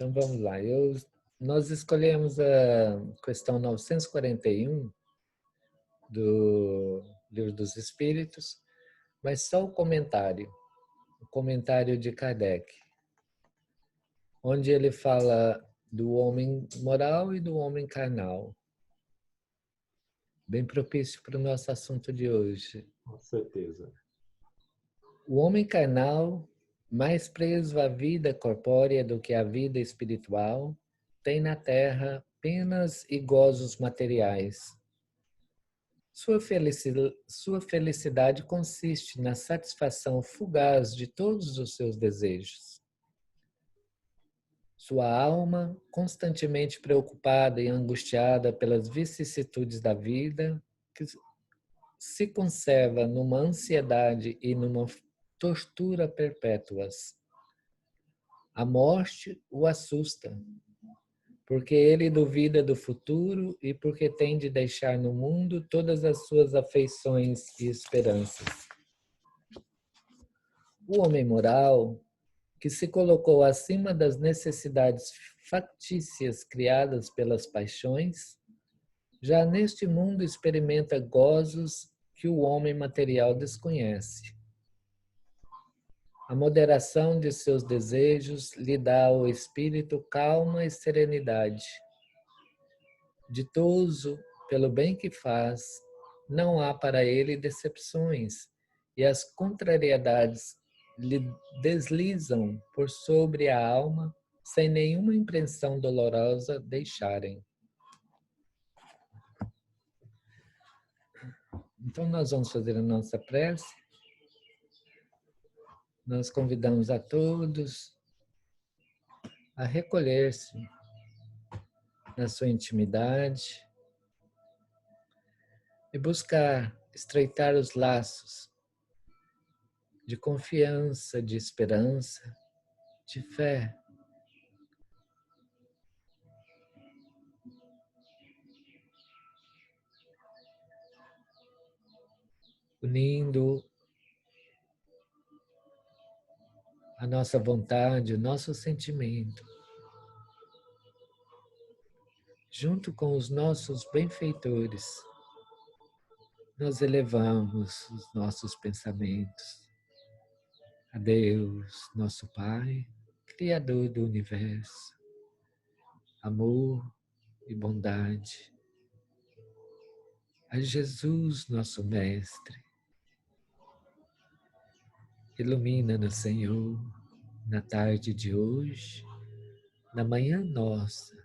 Então vamos lá. Nós escolhemos a questão 941 do Livro dos Espíritos, mas só o comentário de Kardec, onde ele fala do homem moral e do homem carnal. Bem propício para o nosso assunto de hoje. Com certeza. O homem carnal, mais preso à vida corpórea do que à vida espiritual, tem na terra penas e gozos materiais. Sua felicidade consiste na satisfação fugaz de todos os seus desejos. Sua alma, constantemente preocupada e angustiada pelas vicissitudes da vida, que se conserva numa ansiedade e numa tortura perpétuas. A morte o assusta, porque ele duvida do futuro e porque tem de deixar no mundo todas as suas afeições e esperanças. O homem moral, que se colocou acima das necessidades factícias criadas pelas paixões, já neste mundo experimenta gozos que o homem material desconhece. A moderação de seus desejos lhe dá ao espírito calma e serenidade. Ditoso pelo bem que faz, não há para ele decepções, e as contrariedades lhe deslizam por sobre a alma sem nenhuma impressão dolorosa deixarem. Então nós vamos fazer a nossa prece. Nós convidamos a todos a recolher-se na sua intimidade e buscar estreitar os laços de confiança, de esperança, de fé. Unindo a nossa vontade, o nosso sentimento, junto com os nossos benfeitores, nós elevamos os nossos pensamentos a Deus, nosso Pai, Criador do Universo, amor e bondade, a Jesus, nosso Mestre. Ilumina-nos, Senhor, na tarde de hoje, na manhã nossa,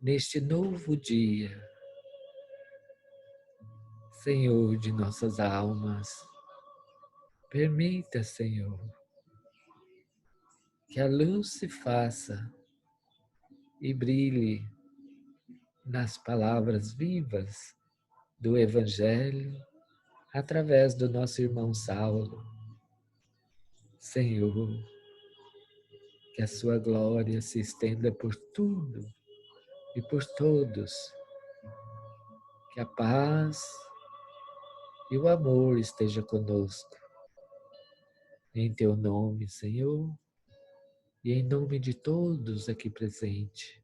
neste novo dia, Senhor de nossas almas. Permita, Senhor, que a luz se faça e brilhe nas palavras vivas do Evangelho através do nosso irmão Saulo. Senhor, que a sua glória se estenda por tudo e por todos. Que a paz e o amor esteja conosco. Em teu nome, Senhor, e em nome de todos aqui presentes,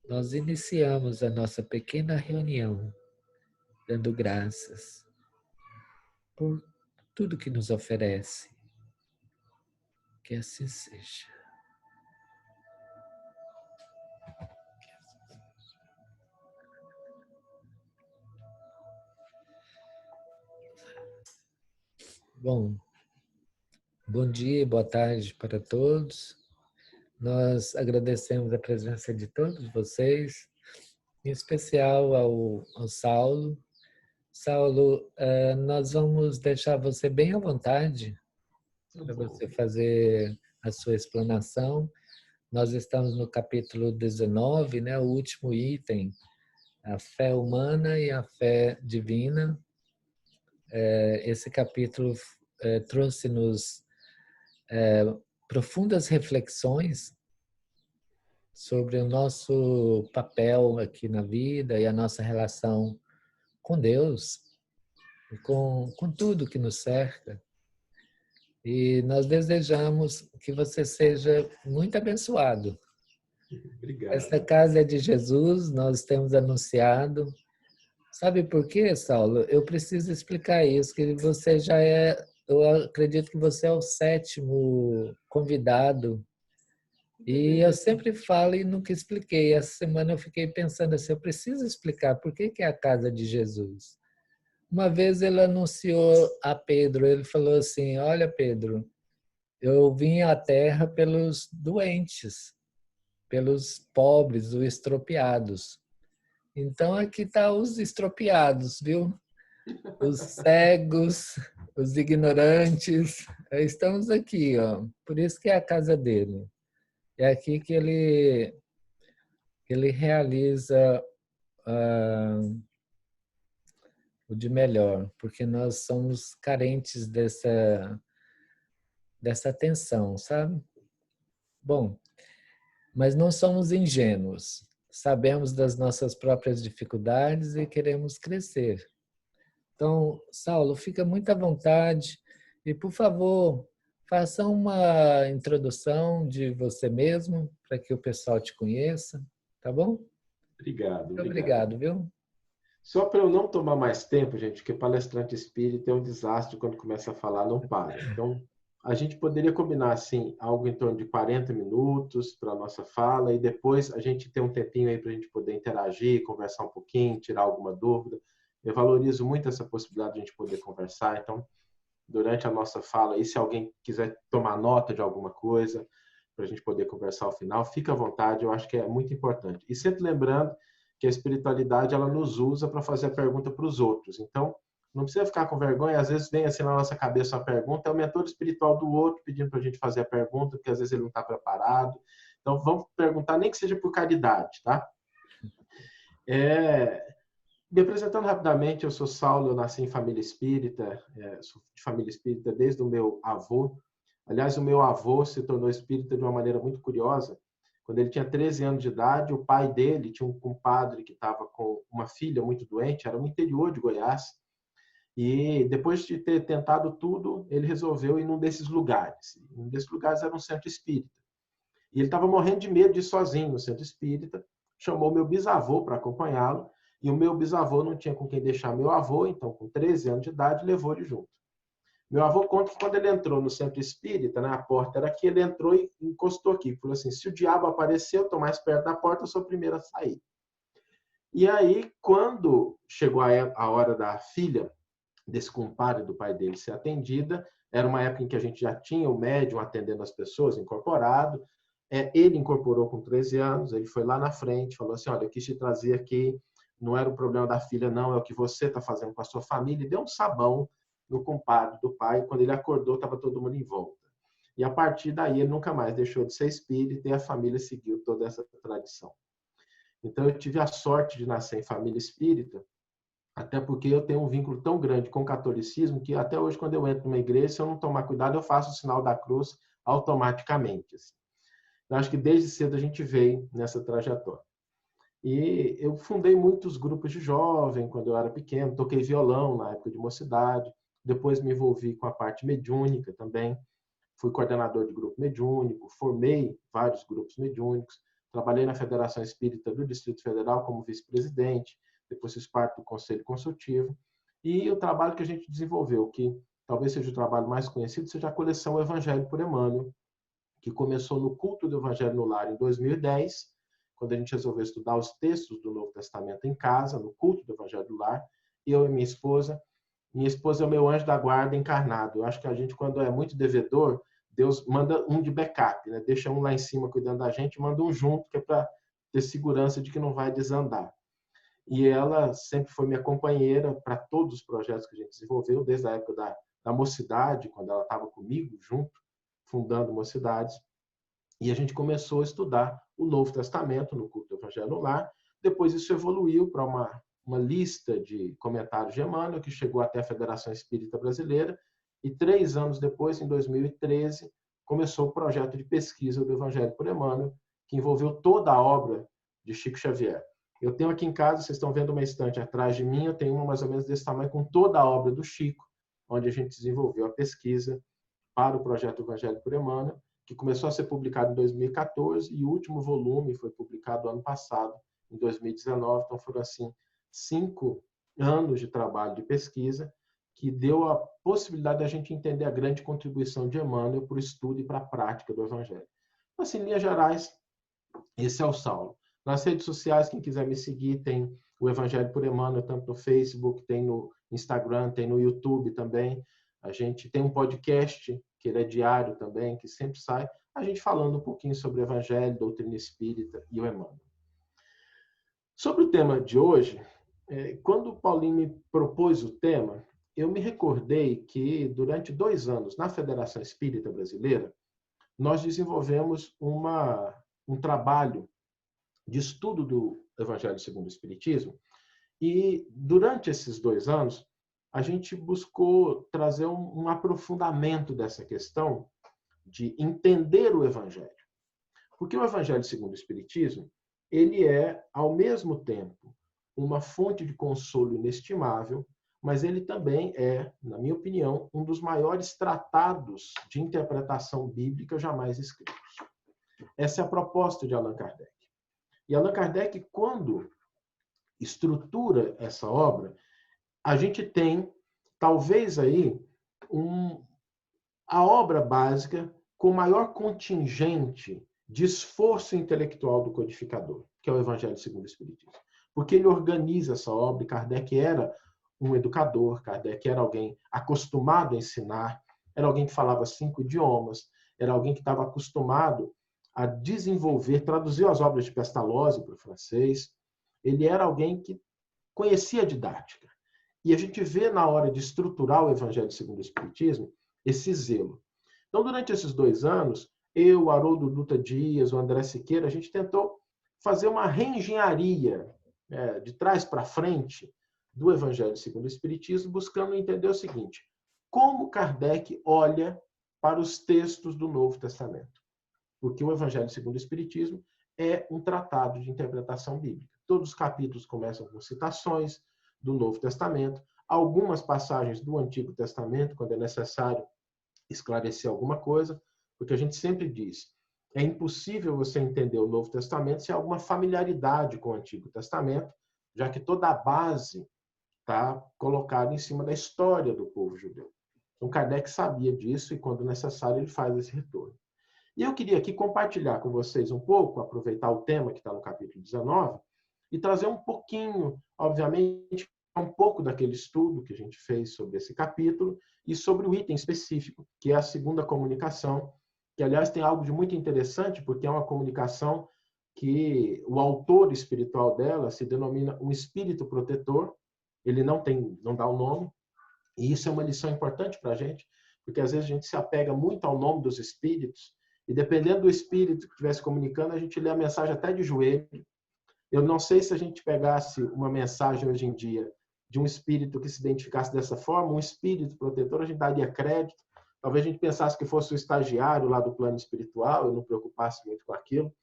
nós iniciamos a nossa pequena reunião, dando graças por tudo que nos oferece. Que assim seja. Bom dia e boa tarde para todos. Nós agradecemos a presença de todos vocês, em especial ao Saulo. Saulo, nós vamos deixar você bem à vontade para você fazer a sua explanação. Nós estamos no capítulo 19, né, o último item, a fé humana e a fé divina. Esse capítulo trouxe-nos profundas reflexões sobre o nosso papel aqui na vida e a nossa relação com Deus, e com tudo que nos cerca. E nós desejamos que você seja muito abençoado. Esta Obrigado. casa é de Jesus, nós temos anunciado. Sabe por quê, Saulo? Eu preciso explicar isso, que você já é, eu acredito que você é o 7º convidado. E eu sempre falo e nunca expliquei. Essa semana eu fiquei pensando assim, eu preciso explicar por que que é a casa de Jesus. Uma vez ele anunciou a Pedro, ele falou assim, olha Pedro, eu vim à terra pelos doentes, pelos pobres, os estropiados. Então aqui está os estropiados, viu? Os cegos, os ignorantes, estamos aqui, ó. Por isso que é a casa dele. É aqui que ele realiza o de melhor, porque nós somos carentes dessa atenção, sabe? Bom, mas não somos ingênuos. Sabemos das nossas próprias dificuldades e queremos crescer. Então, Saulo, fica muito à vontade e, por favor, faça uma introdução de você mesmo para que o pessoal te conheça, tá bom? Obrigado, Muito obrigado. obrigado, viu? Só para eu não tomar mais tempo, gente, porque palestrante espírita é um desastre quando começa a falar, não para. Então, a gente poderia combinar assim, algo em torno de 40 minutos para a nossa fala e depois a gente ter um tempinho aí para a gente poder interagir, conversar um pouquinho, tirar alguma dúvida. Eu valorizo muito essa possibilidade de a gente poder conversar, então, durante a nossa fala, e se alguém quiser tomar nota de alguma coisa, para a gente poder conversar ao final, fica à vontade, eu acho que é muito importante. E sempre lembrando que a espiritualidade ela nos usa para fazer a pergunta para os outros. Então, não precisa ficar com vergonha, às vezes vem assim na nossa cabeça uma pergunta, é o mentor espiritual do outro pedindo para a gente fazer a pergunta, porque às vezes ele não está preparado. Então, vamos perguntar, nem que seja por caridade, tá? Me apresentando rapidamente, eu sou Saulo, eu nasci em família espírita, sou de família espírita desde o meu avô. Aliás, o meu avô se tornou espírita de uma maneira muito curiosa. Quando ele tinha 13 anos de idade, o pai dele tinha um compadre que estava com uma filha muito doente, era no interior de Goiás, e depois de ter tentado tudo, ele resolveu ir num desses lugares. Um desses lugares era um centro espírita. E ele estava morrendo de medo de ir sozinho no centro espírita, chamou meu bisavô para acompanhá-lo, e o meu bisavô não tinha com quem deixar meu avô, então, com 13 anos de idade, levou ele junto. Meu avô conta que quando ele entrou no centro espírita, né, a porta era aqui, ele entrou e encostou aqui. Falou assim, se o diabo aparecer, eu estou mais perto da porta, eu sou o primeiro a sair. E aí, quando chegou a hora da filha desse compadre do pai dele ser atendida, era uma época em que a gente já tinha o médium atendendo as pessoas, incorporado. Ele incorporou com 13 anos, ele foi lá na frente, falou assim, olha, eu quis te trazer aqui, não era o problema da filha, não, é o que você está fazendo com a sua família, e deu um sabão no compadre do pai, quando ele acordou, estava todo mundo em volta. E a partir daí, ele nunca mais deixou de ser espírita e a família seguiu toda essa tradição. Então, eu tive a sorte de nascer em família espírita, até porque eu tenho um vínculo tão grande com o catolicismo que até hoje, quando eu entro numa igreja, se eu não tomar cuidado, eu faço o sinal da cruz automaticamente. Assim. Eu acho que desde cedo a gente veio nessa trajetória. E eu fundei muitos grupos de jovem quando eu era pequeno, toquei violão na época de mocidade, depois me envolvi com a parte mediúnica também, fui coordenador de grupo mediúnico, formei vários grupos mediúnicos, trabalhei na Federação Espírita do Distrito Federal como vice-presidente, depois fiz parte do Conselho Consultivo, e o trabalho que a gente desenvolveu, que talvez seja o trabalho mais conhecido, seja a coleção Evangelho por Emmanuel, que começou no culto do Evangelho no Lar em 2010, quando a gente resolveu estudar os textos do Novo Testamento em casa, no culto do Evangelho do Lar, eu e minha esposa é o meu anjo da guarda encarnado. Eu acho que a gente, quando é muito devedor, Deus manda um de backup, né? Deixa um lá em cima cuidando da gente, manda um junto, que é para ter segurança de que não vai desandar. E ela sempre foi minha companheira para todos os projetos que a gente desenvolveu, desde a época da mocidade, quando ela estava comigo junto, fundando Mocidades. E a gente começou a estudar o Novo Testamento no culto do Evangelho no Lar. Depois isso evoluiu para uma lista de comentários de Emmanuel, que chegou até a Federação Espírita Brasileira. E 3 anos depois, em 2013, começou o projeto de pesquisa do Evangelho por Emmanuel, que envolveu toda a obra de Chico Xavier. Eu tenho aqui em casa, vocês estão vendo uma estante atrás de mim, eu tenho uma mais ou menos desse tamanho, com toda a obra do Chico, onde a gente desenvolveu a pesquisa para o projeto Evangelho por Emmanuel, que começou a ser publicado em 2014 e o último volume foi publicado ano passado, em 2019. Então foram assim 5 anos de trabalho de pesquisa que deu a possibilidade da gente entender a grande contribuição de Emmanuel para o estudo e para a prática do Evangelho. Então, assim, em linhas gerais, esse é o Saulo. Nas redes sociais, quem quiser me seguir, tem o Evangelho por Emmanuel, tanto no Facebook, tem no Instagram, tem no YouTube também. A gente tem um podcast, que ele é diário também, que sempre sai, a gente falando um pouquinho sobre o Evangelho, doutrina espírita e o Emmanuel. Sobre o tema de hoje, quando o Paulinho me propôs o tema, eu me recordei que, durante 2 anos, na Federação Espírita Brasileira, nós desenvolvemos um trabalho de estudo do Evangelho segundo o Espiritismo, e durante esses 2 anos, a gente buscou trazer um aprofundamento dessa questão de entender o Evangelho. Porque o Evangelho segundo o Espiritismo, ele é, ao mesmo tempo, uma fonte de consolo inestimável, mas ele também é, na minha opinião, um dos maiores tratados de interpretação bíblica jamais escritos. Essa é a proposta de Allan Kardec. E Allan Kardec, quando estrutura essa obra, a gente tem, talvez aí, a obra básica com maior contingente de esforço intelectual do codificador, que é o Evangelho segundo o Espiritismo. Porque ele organiza essa obra, e Kardec era um educador, Kardec era alguém acostumado a ensinar, era alguém que falava 5 idiomas, era alguém que estava acostumado a desenvolver, traduziu as obras de Pestalozzi para o francês, ele era alguém que conhecia a didática. E a gente vê na hora de estruturar o Evangelho segundo o Espiritismo esse zelo. Então, durante esses 2 anos, eu, Haroldo Dutra Dias, o André Siqueira, a gente tentou fazer uma reengenharia de trás para frente do Evangelho segundo o Espiritismo, buscando entender o seguinte: como Kardec olha para os textos do Novo Testamento. Porque o Evangelho segundo o Espiritismo é um tratado de interpretação bíblica. Todos os capítulos começam com citações do Novo Testamento, algumas passagens do Antigo Testamento, quando é necessário esclarecer alguma coisa, porque a gente sempre diz, é impossível você entender o Novo Testamento se há alguma familiaridade com o Antigo Testamento, já que toda a base está colocada em cima da história do povo judeu. Então, Kardec sabia disso e, quando necessário, ele faz esse retorno. E eu queria aqui compartilhar com vocês um pouco, aproveitar o tema que está no capítulo 19, e trazer um pouquinho, obviamente, um pouco daquele estudo que a gente fez sobre esse capítulo e sobre o item específico, que é a segunda comunicação, que, aliás, tem algo de muito interessante, porque é uma comunicação que o autor espiritual dela se denomina um espírito protetor, ele não dá o nome, e isso é uma lição importante para a gente, porque às vezes a gente se apega muito ao nome dos espíritos, e dependendo do espírito que estivesse comunicando, a gente lê a mensagem até de joelho. Eu não sei se a gente pegasse uma mensagem hoje em dia de um espírito que se identificasse dessa forma, um espírito protetor, a gente daria crédito. Talvez a gente pensasse que fosse o estagiário lá do plano espiritual, eu não preocupasse muito com aquilo.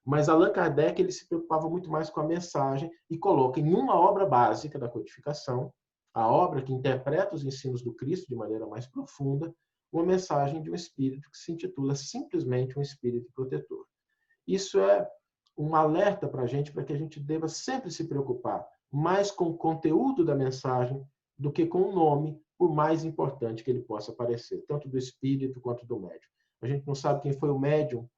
Mas Allan Kardec, ele se preocupava muito mais com a mensagem e coloca em uma obra básica da codificação, a obra que interpreta os ensinos do Cristo de maneira mais profunda, uma mensagem de um espírito que se intitula simplesmente um espírito protetor. Isso é um alerta para que a gente deva sempre se preocupar mais com o conteúdo da mensagem do que com o nome, por mais importante que ele possa parecer, tanto do espírito quanto do médium. A gente não sabe quem foi o médium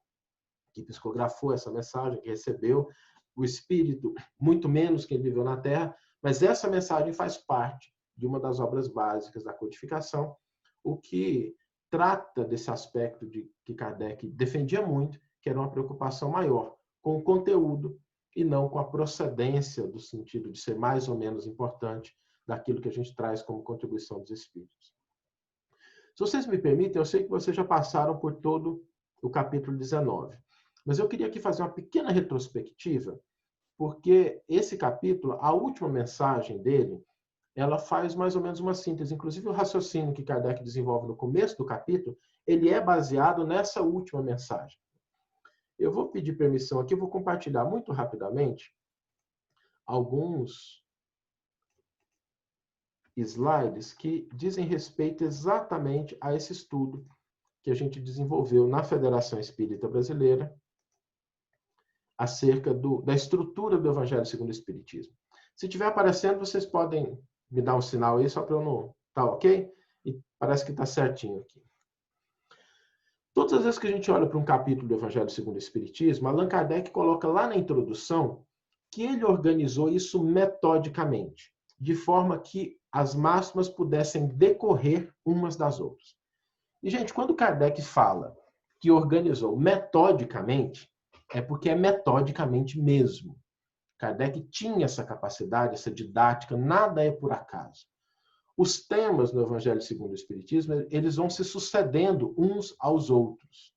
que psicografou essa mensagem, que recebeu, o espírito, muito menos quem viveu na Terra, mas essa mensagem faz parte de uma das obras básicas da codificação, o que trata desse aspecto de que Kardec defendia muito, que era uma preocupação maior com o conteúdo e não com a procedência, do sentido de ser mais ou menos importante daquilo que a gente traz como contribuição dos espíritos. Se vocês me permitem, eu sei que vocês já passaram por todo o capítulo 19, mas eu queria aqui fazer uma pequena retrospectiva, porque esse capítulo, a última mensagem dele, ela faz mais ou menos uma síntese. Inclusive, o raciocínio que Kardec desenvolve no começo do capítulo, ele é baseado nessa última mensagem. Eu vou pedir permissão aqui, vou compartilhar muito rapidamente alguns slides que dizem respeito exatamente a esse estudo que a gente desenvolveu na Federação Espírita Brasileira acerca da estrutura do Evangelho segundo o Espiritismo. Se estiver aparecendo, vocês podem me dar um sinal aí, só para eu não... Tá ok? E parece que está certinho aqui. Todas as vezes que a gente olha para um capítulo do Evangelho segundo o Espiritismo, Allan Kardec coloca lá na introdução que ele organizou isso metodicamente, de forma que as máximas pudessem decorrer umas das outras. E, gente, quando Kardec fala que organizou metodicamente, é porque é metodicamente mesmo. Kardec tinha essa capacidade, essa didática, nada é por acaso. Os temas no Evangelho segundo o Espiritismo, eles vão se sucedendo uns aos outros.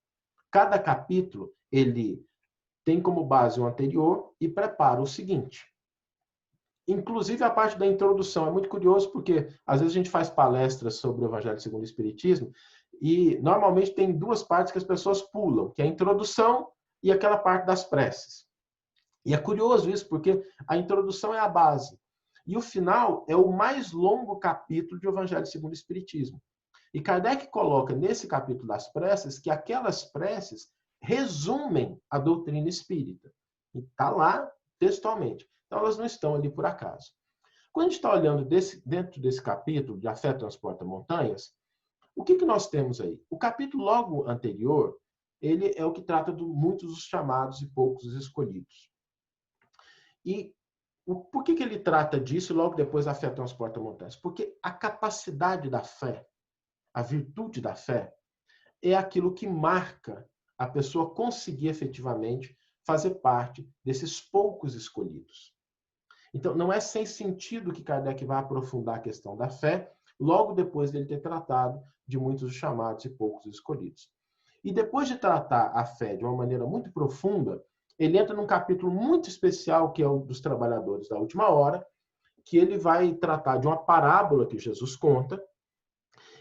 Cada capítulo, ele tem como base o anterior e prepara o seguinte. Inclusive, a parte da introdução é muito curioso, porque às vezes a gente faz palestras sobre o Evangelho segundo o Espiritismo e normalmente tem duas partes que as pessoas pulam, que é a introdução e aquela parte das preces. E é curioso isso, porque a introdução é a base. E o final é o mais longo capítulo de Evangelho segundo o Espiritismo. E Kardec coloca nesse capítulo das preces que aquelas preces resumem a doutrina espírita. E está lá textualmente. Então, elas não estão ali por acaso. Quando a gente está olhando dentro desse capítulo de A Fé Transporta Montanhas, o que nós temos aí? O capítulo logo anterior, ele é o que trata de muitos os chamados e poucos os escolhidos. E por que ele trata disso logo depois A Fé Transporta Montanhas? Porque a capacidade da fé, a virtude da fé, é aquilo que marca a pessoa conseguir efetivamente fazer parte desses poucos escolhidos. Então, não é sem sentido que Kardec vai aprofundar a questão da fé, logo depois dele ter tratado de muitos chamados e poucos escolhidos. E depois de tratar a fé de uma maneira muito profunda, ele entra num capítulo muito especial, que é o dos trabalhadores da última hora, que ele vai tratar de uma parábola que Jesus conta.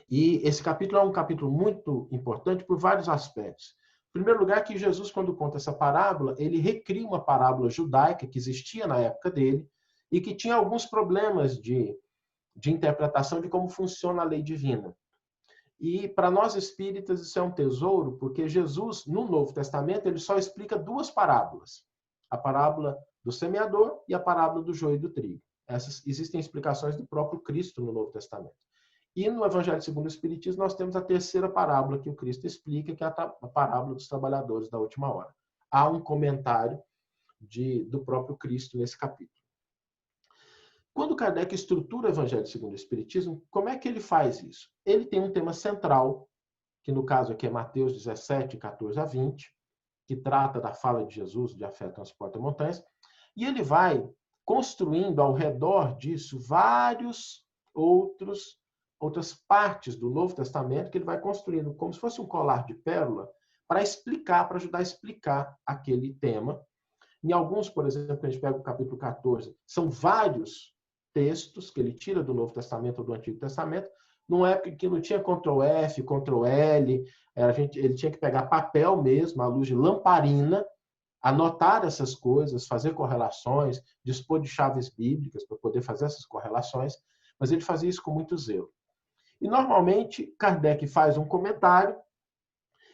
E esse capítulo é um capítulo muito importante por vários aspectos. Em primeiro lugar, que Jesus, quando conta essa parábola, ele recria uma parábola judaica que existia na época dele e que tinha alguns problemas de interpretação de como funciona a lei divina. E para nós espíritas isso é um tesouro, porque Jesus, no Novo Testamento, ele só explica duas parábolas. A parábola do semeador e a parábola do joio e do trigo. Essas existem explicações do próprio Cristo no Novo Testamento. E no Evangelho segundo o Espiritismo nós temos a terceira parábola que o Cristo explica, que é a parábola dos trabalhadores da última hora. Há um comentário do próprio Cristo nesse capítulo. Quando Kardec estrutura o Evangelho segundo o Espiritismo, como é que ele faz isso? Ele tem um tema central, que no caso aqui é Mateus 17, 14 a 20, que trata da fala de Jesus, de A Fé Transporta Montanhas, e ele vai construindo ao redor disso várias outras partes do Novo Testamento que ele vai construindo como se fosse um colar de pérola para explicar, para ajudar a explicar aquele tema. Em alguns, por exemplo, a gente pega o capítulo 14, são vários textos que ele tira do Novo Testamento ou do Antigo Testamento, numa época que não tinha Ctrl+F, Ctrl+L, ele tinha que pegar papel mesmo, à luz de lamparina, anotar essas coisas, fazer correlações, dispor de chaves bíblicas para poder fazer essas correlações, mas ele fazia isso com muito zelo. E, normalmente, Kardec faz um comentário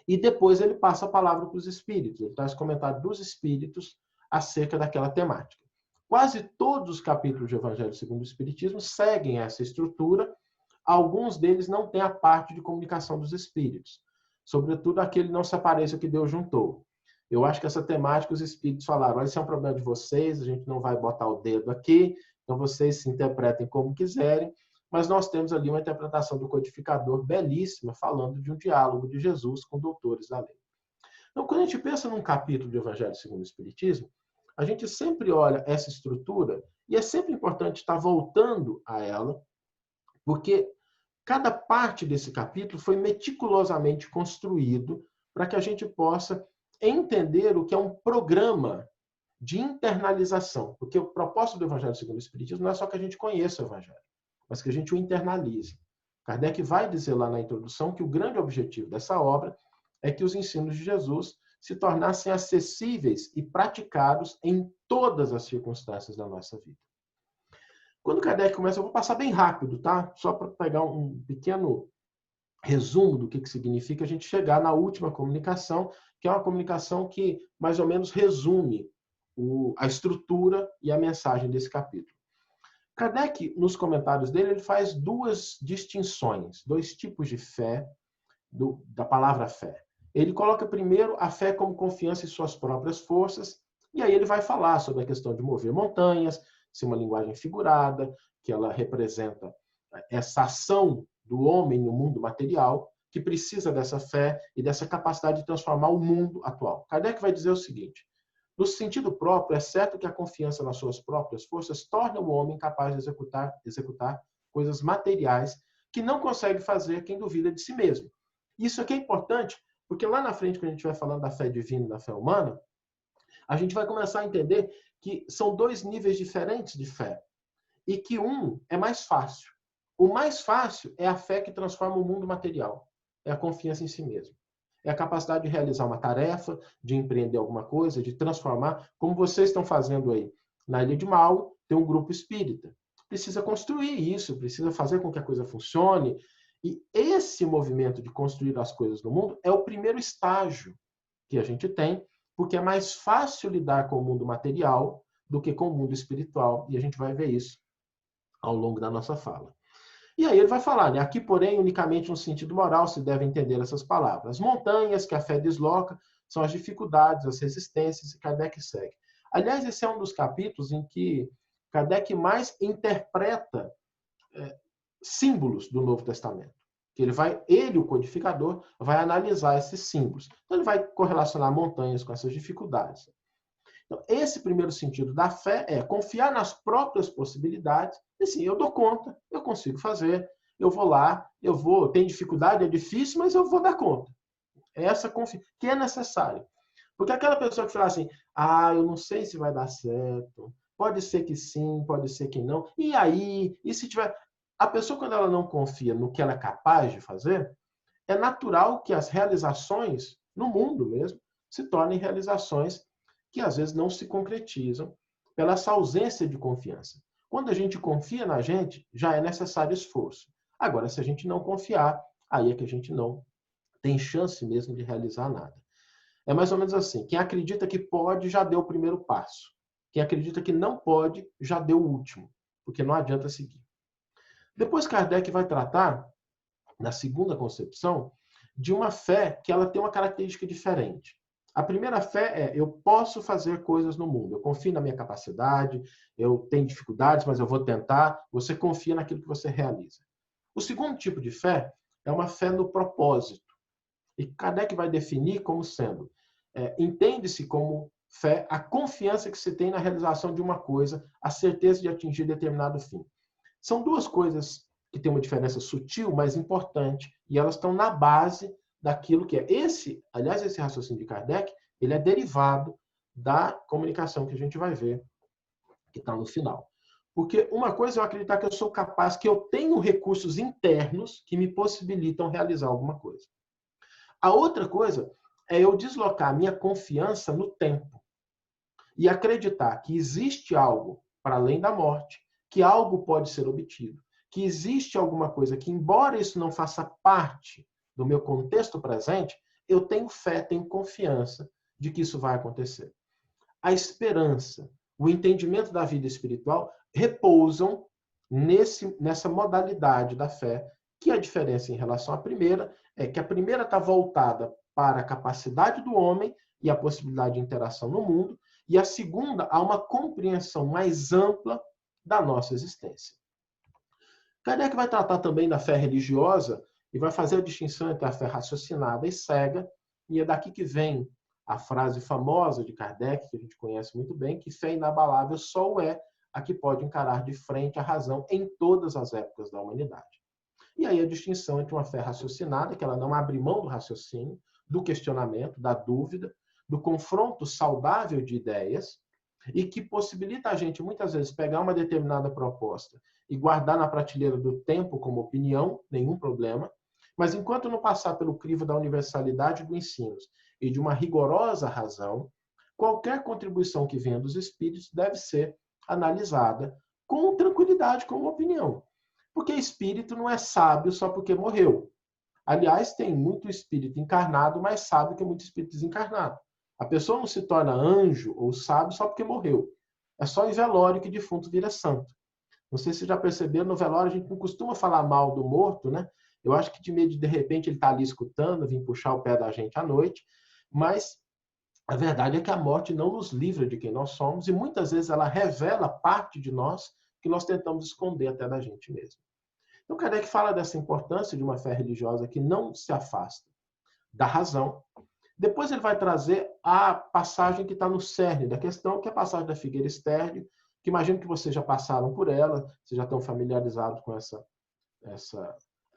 e depois ele passa a palavra para os espíritos. Ele traz comentário dos espíritos acerca daquela temática. Quase todos os capítulos do Evangelho segundo o Espiritismo seguem essa estrutura. Alguns deles não têm a parte de comunicação dos espíritos. Sobretudo aquele não se apareça que Deus juntou. Eu acho que essa temática os espíritos falaram, esse é um problema de vocês, a gente não vai botar o dedo aqui, então vocês se interpretem como quiserem, mas nós temos ali uma interpretação do codificador belíssima, falando de um diálogo de Jesus com doutores da lei. Então, quando a gente pensa num capítulo do Evangelho segundo o Espiritismo, a gente sempre olha essa estrutura e é sempre importante estar voltando a ela, porque cada parte desse capítulo foi meticulosamente construído para que a gente possa entender o que é um programa de internalização. Porque o propósito do Evangelho segundo o Espiritismo não é só que a gente conheça o Evangelho, mas que a gente o internalize. Kardec vai dizer lá na introdução que o grande objetivo dessa obra é que os ensinos de Jesus se tornassem acessíveis e praticados em todas as circunstâncias da nossa vida. Quando Kardec começa, eu vou passar bem rápido, tá? Só para pegar um pequeno resumo do que significa a gente chegar na última comunicação, que é uma comunicação que mais ou menos resume a estrutura e a mensagem desse capítulo. Kardec, nos comentários dele, ele faz duas distinções, dois tipos de fé, da palavra fé. Ele coloca primeiro a fé como confiança em suas próprias forças, e aí ele vai falar sobre a questão de mover montanhas, ser uma linguagem figurada, que ela representa essa ação do homem no mundo material, que precisa dessa fé e dessa capacidade de transformar o mundo atual. Kardec vai dizer o seguinte: no sentido próprio, é certo que a confiança nas suas próprias forças torna o homem capaz de executar coisas materiais que não consegue fazer quem duvida de si mesmo. Isso aqui é importante, porque lá na frente, quando a gente vai falando da fé divina e da fé humana, a gente vai começar a entender que são dois níveis diferentes de fé. E que um é mais fácil. O mais fácil é a fé que transforma o mundo material. É a confiança em si mesmo. É a capacidade de realizar uma tarefa, de empreender alguma coisa, de transformar, como vocês estão fazendo aí. Na Ilha de Mau, tem um grupo espírita. Precisa construir isso, precisa fazer com que a coisa funcione. E esse movimento de construir as coisas no mundo é o primeiro estágio que a gente tem, porque é mais fácil lidar com o mundo material do que com o mundo espiritual. E a gente vai ver isso ao longo da nossa fala. E aí ele vai falar, né? Aqui, porém, unicamente no sentido moral se deve entender essas palavras. As montanhas que a fé desloca são as dificuldades, as resistências, e Kardec segue. Aliás, esse é um dos capítulos em que Kardec mais interpreta símbolos do Novo Testamento. Que ele, o codificador, vai analisar esses símbolos. Então, ele vai correlacionar montanhas com essas dificuldades. Então, esse primeiro sentido da fé é confiar nas próprias possibilidades. E assim, eu dou conta, eu consigo fazer, eu vou lá, tem dificuldade, é difícil, mas eu vou dar conta. É essa confiança que é necessário. Porque aquela pessoa que fala assim, eu não sei se vai dar certo, pode ser que sim, pode ser que não, e aí? E se tiver... A pessoa, quando ela não confia no que ela é capaz de fazer, é natural que as realizações, no mundo mesmo, se tornem realizações que às vezes não se concretizam pela essa ausência de confiança. Quando a gente confia na gente, já é necessário esforço. Agora, se a gente não confiar, aí é que a gente não tem chance mesmo de realizar nada. É mais ou menos assim, quem acredita que pode, já deu o primeiro passo. Quem acredita que não pode, já deu o último, porque não adianta seguir. Depois Kardec vai tratar, na segunda concepção, de uma fé que ela tem uma característica diferente. A primeira fé é, eu posso fazer coisas no mundo, eu confio na minha capacidade, eu tenho dificuldades, mas eu vou tentar, você confia naquilo que você realiza. O segundo tipo de fé é uma fé no propósito. E Kardec vai definir como sendo, entende-se como fé a confiança que se tem na realização de uma coisa, a certeza de atingir determinado fim. São duas coisas que têm uma diferença sutil, mas importante, e elas estão na base daquilo que é. Aliás, esse raciocínio de Kardec, ele é derivado da comunicação que a gente vai ver, que está no final. Porque uma coisa é eu acreditar que eu sou capaz, que eu tenho recursos internos que me possibilitam realizar alguma coisa. A outra coisa é eu deslocar a minha confiança no tempo e acreditar que existe algo para além da morte, que algo pode ser obtido, que existe alguma coisa que, embora isso não faça parte do meu contexto presente, eu tenho fé, tenho confiança de que isso vai acontecer. A esperança, o entendimento da vida espiritual repousam nessa modalidade da fé, que a diferença em relação à primeira é que a primeira está voltada para a capacidade do homem e a possibilidade de interação no mundo, e a segunda há uma compreensão mais ampla da nossa existência. Kardec vai tratar também da fé religiosa e vai fazer a distinção entre a fé raciocinada e cega, e é daqui que vem a frase famosa de Kardec, que a gente conhece muito bem, que fé inabalável só o é a que pode encarar de frente a razão em todas as épocas da humanidade. E aí a distinção entre uma fé raciocinada, que ela não abre mão do raciocínio, do questionamento, da dúvida, do confronto saudável de ideias, e que possibilita a gente, muitas vezes, pegar uma determinada proposta e guardar na prateleira do tempo como opinião, nenhum problema, mas enquanto não passar pelo crivo da universalidade do ensino e de uma rigorosa razão, qualquer contribuição que venha dos espíritos deve ser analisada com tranquilidade, como opinião. Porque espírito não é sábio só porque morreu. Aliás, tem muito espírito encarnado, mas sabe que é muito espírito desencarnado. A pessoa não se torna anjo ou sábio só porque morreu. É só em velório que defunto vira santo. Não sei se vocês já perceberam, no velório a gente não costuma falar mal do morto, né? Eu acho que de repente ele está ali escutando, vir puxar o pé da gente à noite, mas a verdade é que a morte não nos livra de quem nós somos e muitas vezes ela revela parte de nós que nós tentamos esconder até da gente mesmo. Então, Kardec fala dessa importância de uma fé religiosa que não se afasta da razão. Depois ele vai trazer a passagem que está no cerne da questão, que é a passagem da figueira estéril, que imagino que vocês já passaram por ela, vocês já estão familiarizados com essa...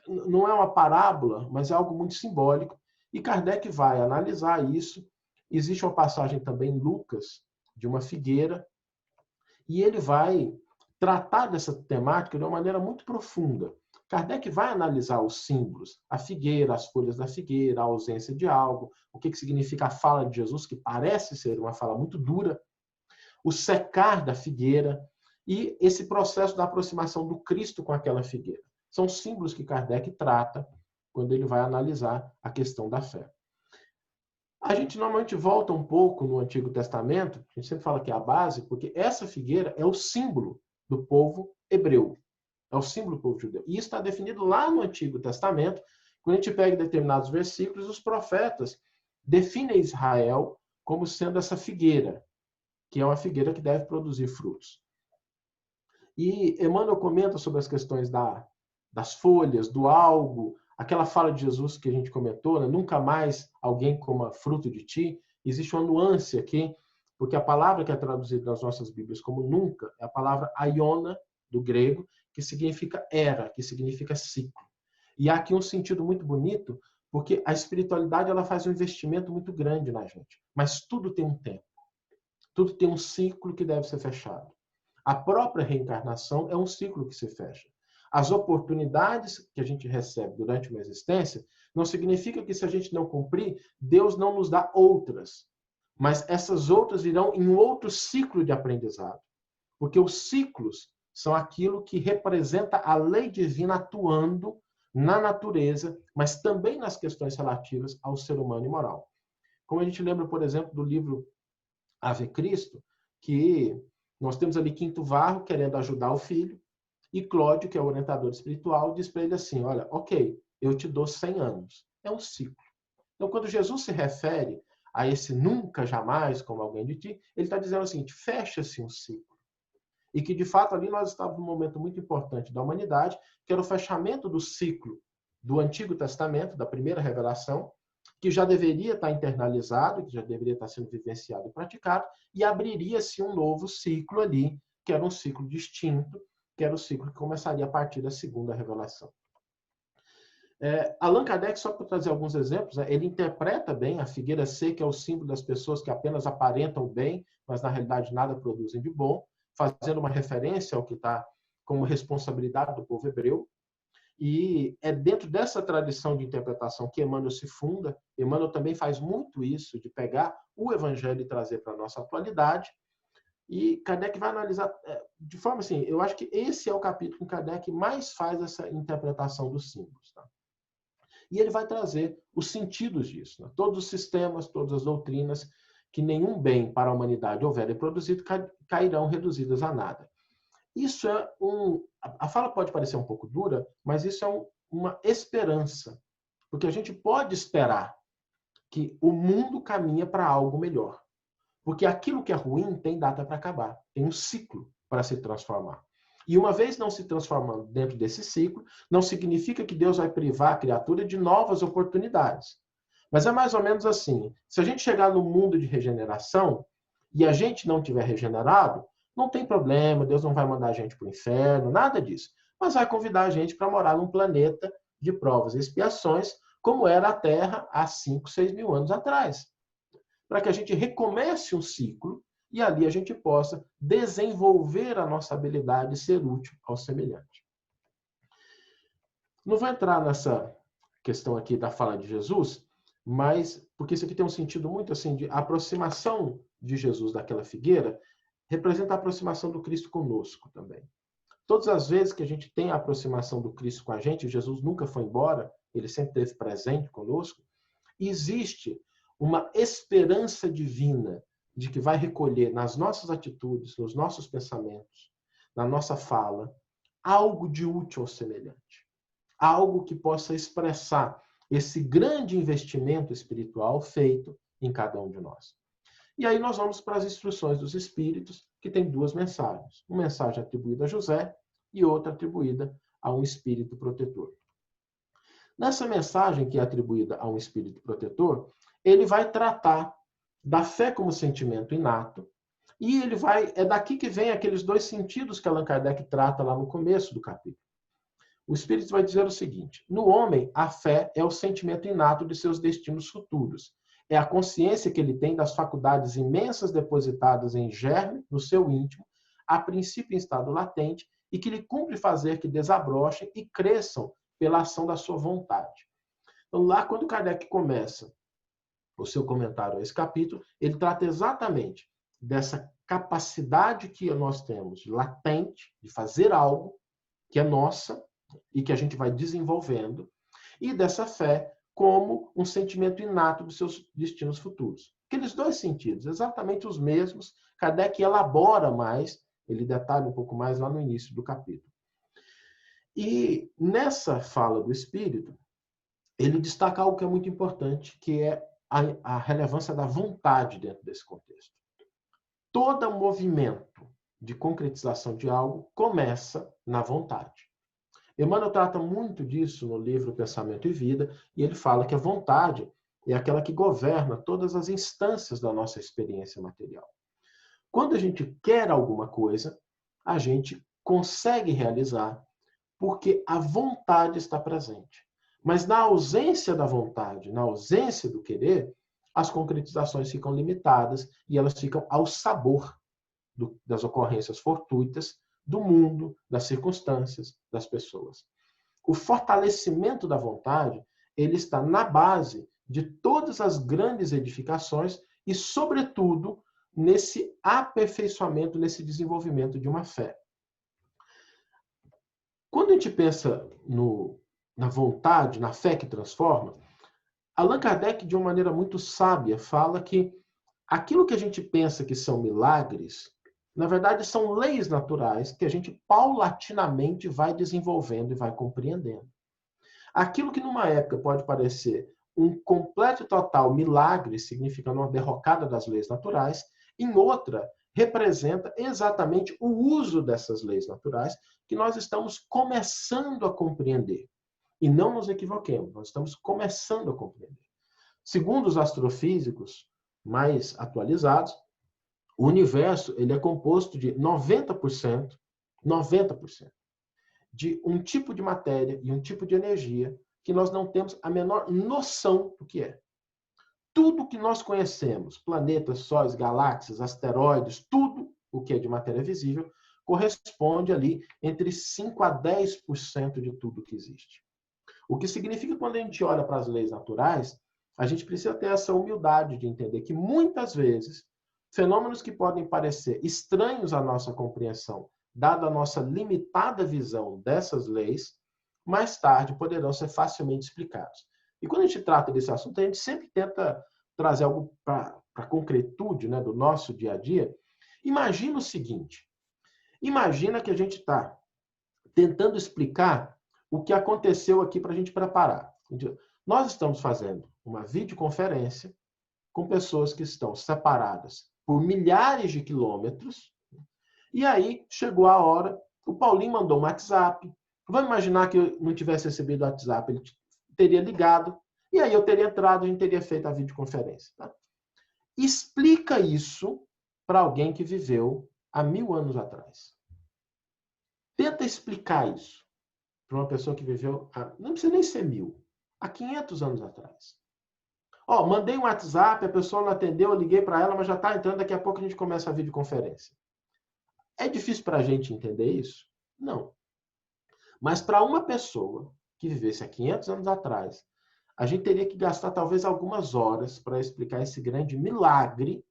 Não é uma parábola, mas é algo muito simbólico. E Kardec vai analisar isso. Existe uma passagem também em Lucas, de uma figueira, e ele vai tratar dessa temática de uma maneira muito profunda. Kardec vai analisar os símbolos, a figueira, as folhas da figueira, a ausência de algo, o que significa a fala de Jesus, que parece ser uma fala muito dura, o secar da figueira e esse processo da aproximação do Cristo com aquela figueira. São símbolos que Kardec trata quando ele vai analisar a questão da fé. A gente normalmente volta um pouco no Antigo Testamento, a gente sempre fala que é a base, porque essa figueira é o símbolo do povo hebreu. É o símbolo do povo judeu. E isso está definido lá no Antigo Testamento. Quando a gente pega determinados versículos, os profetas definem Israel como sendo essa figueira, que é uma figueira que deve produzir frutos. E Emmanuel comenta sobre as questões das folhas, do algo, aquela fala de Jesus que a gente comentou, né? Nunca mais alguém coma fruto de ti. Existe uma nuance aqui, porque a palavra que é traduzida nas nossas Bíblias como nunca é a palavra aiona, do grego, que significa era, que significa ciclo. E há aqui um sentido muito bonito, porque a espiritualidade ela faz um investimento muito grande na gente. Mas tudo tem um tempo. Tudo tem um ciclo que deve ser fechado. A própria reencarnação é um ciclo que se fecha. As oportunidades que a gente recebe durante uma existência não significa que se a gente não cumprir, Deus não nos dá outras. Mas essas outras virão em um outro ciclo de aprendizado. Porque os ciclos são aquilo que representa a lei divina atuando na natureza, mas também nas questões relativas ao ser humano e moral. Como a gente lembra, por exemplo, do livro Ave Cristo, que nós temos ali Quinto Varro querendo ajudar o filho, e Cláudio, que é o orientador espiritual, diz para ele assim, olha, ok, eu te dou 100 anos. É um ciclo. Então, quando Jesus se refere a esse nunca, jamais, como alguém de ti, ele está dizendo o seguinte, fecha-se um ciclo. E que, de fato, ali nós estávamos num momento muito importante da humanidade, que era o fechamento do ciclo do Antigo Testamento, da primeira revelação, que já deveria estar internalizado, que já deveria estar sendo vivenciado e praticado, e abriria-se um novo ciclo ali, que era um ciclo distinto, que era o ciclo que começaria a partir da segunda revelação. Allan Kardec, só para trazer alguns exemplos, ele interpreta bem a figueira seca, é o símbolo das pessoas que apenas aparentam bem, mas na realidade nada produzem de bom, fazendo uma referência ao que está como responsabilidade do povo hebreu. E é dentro dessa tradição de interpretação que Emmanuel se funda. Emmanuel também faz muito isso, de pegar o Evangelho e trazer para a nossa atualidade. E Kardec vai analisar, de forma assim, eu acho que esse é o capítulo que Kardec mais faz essa interpretação dos símbolos. Tá? E ele vai trazer os sentidos disso. Né? Todos os sistemas, todas as doutrinas, que nenhum bem para a humanidade houver produzido, cairão reduzidas a nada. Isso é a fala pode parecer um pouco dura, mas isso é uma esperança. Porque a gente pode esperar que o mundo caminha para algo melhor. Porque aquilo que é ruim tem data para acabar, tem um ciclo para se transformar. E uma vez não se transformando dentro desse ciclo, não significa que Deus vai privar a criatura de novas oportunidades. Mas é mais ou menos assim, se a gente chegar no mundo de regeneração e a gente não tiver regenerado, não tem problema, Deus não vai mandar a gente para o inferno, nada disso. Mas vai convidar a gente para morar num planeta de provas e expiações, como era a Terra há 5, 6 mil anos atrás. Para que a gente recomece um ciclo e ali a gente possa desenvolver a nossa habilidade de ser útil ao semelhante. Não vou entrar nessa questão aqui da fala de Jesus, mas porque isso aqui tem um sentido muito assim de aproximação de Jesus daquela figueira, representa a aproximação do Cristo conosco também. Todas as vezes que a gente tem a aproximação do Cristo com a gente, Jesus nunca foi embora, ele sempre esteve presente conosco, existe uma esperança divina de que vai recolher nas nossas atitudes, nos nossos pensamentos, na nossa fala, algo de útil ao semelhante. Algo que possa expressar esse grande investimento espiritual feito em cada um de nós. E aí nós vamos para as instruções dos Espíritos, que tem duas mensagens. Uma mensagem atribuída a José e outra atribuída a um Espírito protetor. Nessa mensagem que é atribuída a um Espírito protetor, ele vai tratar da fé como sentimento inato, e é daqui que vem aqueles dois sentidos que Allan Kardec trata lá no começo do capítulo. O Espírito vai dizer o seguinte: no homem, a fé é o sentimento inato de seus destinos futuros. É a consciência que ele tem das faculdades imensas depositadas em germe, no seu íntimo, a princípio em estado latente, e que lhe cumpre fazer que desabrochem e cresçam pela ação da sua vontade. Então, lá, quando Kardec começa o seu comentário a esse capítulo, ele trata exatamente dessa capacidade que nós temos latente de fazer algo que é nossa e que a gente vai desenvolvendo, e dessa fé como um sentimento inato dos seus destinos futuros. Aqueles dois sentidos, exatamente os mesmos, Kardec elabora mais, ele detalha um pouco mais lá no início do capítulo. E nessa fala do Espírito, ele destaca algo que é muito importante, que é a relevância da vontade dentro desse contexto. Todo movimento de concretização de algo começa na vontade. Emmanuel trata muito disso no livro Pensamento e Vida, e ele fala que a vontade é aquela que governa todas as instâncias da nossa experiência material. Quando a gente quer alguma coisa, a gente consegue realizar, porque a vontade está presente. Mas na ausência da vontade, na ausência do querer, as concretizações ficam limitadas e elas ficam ao sabor das ocorrências fortuitas do mundo, das circunstâncias, das pessoas. O fortalecimento da vontade, ele está na base de todas as grandes edificações e, sobretudo, nesse aperfeiçoamento, nesse desenvolvimento de uma fé. Quando a gente pensa na vontade, na fé que transforma, Allan Kardec, de uma maneira muito sábia, fala que aquilo que a gente pensa que são milagres, na verdade, são leis naturais que a gente paulatinamente vai desenvolvendo e vai compreendendo. Aquilo que numa época pode parecer um completo e total milagre, significando uma derrocada das leis naturais, em outra representa exatamente o uso dessas leis naturais que nós estamos começando a compreender. E não nos equivoquemos, nós estamos começando a compreender. Segundo os astrofísicos mais atualizados, o universo ele é composto de 90% de um tipo de matéria e um tipo de energia que nós não temos a menor noção do que é. Tudo que nós conhecemos, planetas, sóis, galáxias, asteroides, tudo o que é de matéria visível, corresponde ali entre 5 a 10% de tudo que existe. O que significa que quando a gente olha para as leis naturais, a gente precisa ter essa humildade de entender que muitas vezes fenômenos que podem parecer estranhos à nossa compreensão, dada a nossa limitada visão dessas leis, mais tarde poderão ser facilmente explicados. E quando a gente trata desse assunto, a gente sempre tenta trazer algo para a concretude, né, do nosso dia a dia. Imagina o seguinte, imagina que a gente está tentando explicar o que aconteceu aqui para a gente preparar. Nós estamos fazendo uma videoconferência com pessoas que estão separadas por milhares de quilômetros, e aí chegou a hora, o Paulinho mandou um WhatsApp, vamos imaginar que eu não tivesse recebido o WhatsApp, ele teria ligado, e aí eu teria entrado e a gente teria feito a videoconferência. Tá? Explica isso para alguém que viveu há 1000 anos atrás. Tenta explicar isso para uma pessoa que viveu, não precisa nem ser 1000, há 500 anos atrás. Mandei um WhatsApp, a pessoa não atendeu, eu liguei para ela, mas já está entrando, daqui a pouco a gente começa a videoconferência. É difícil para a gente entender isso? Não. Mas para uma pessoa que vivesse há 500 anos atrás, a gente teria que gastar talvez algumas horas para explicar esse grande milagre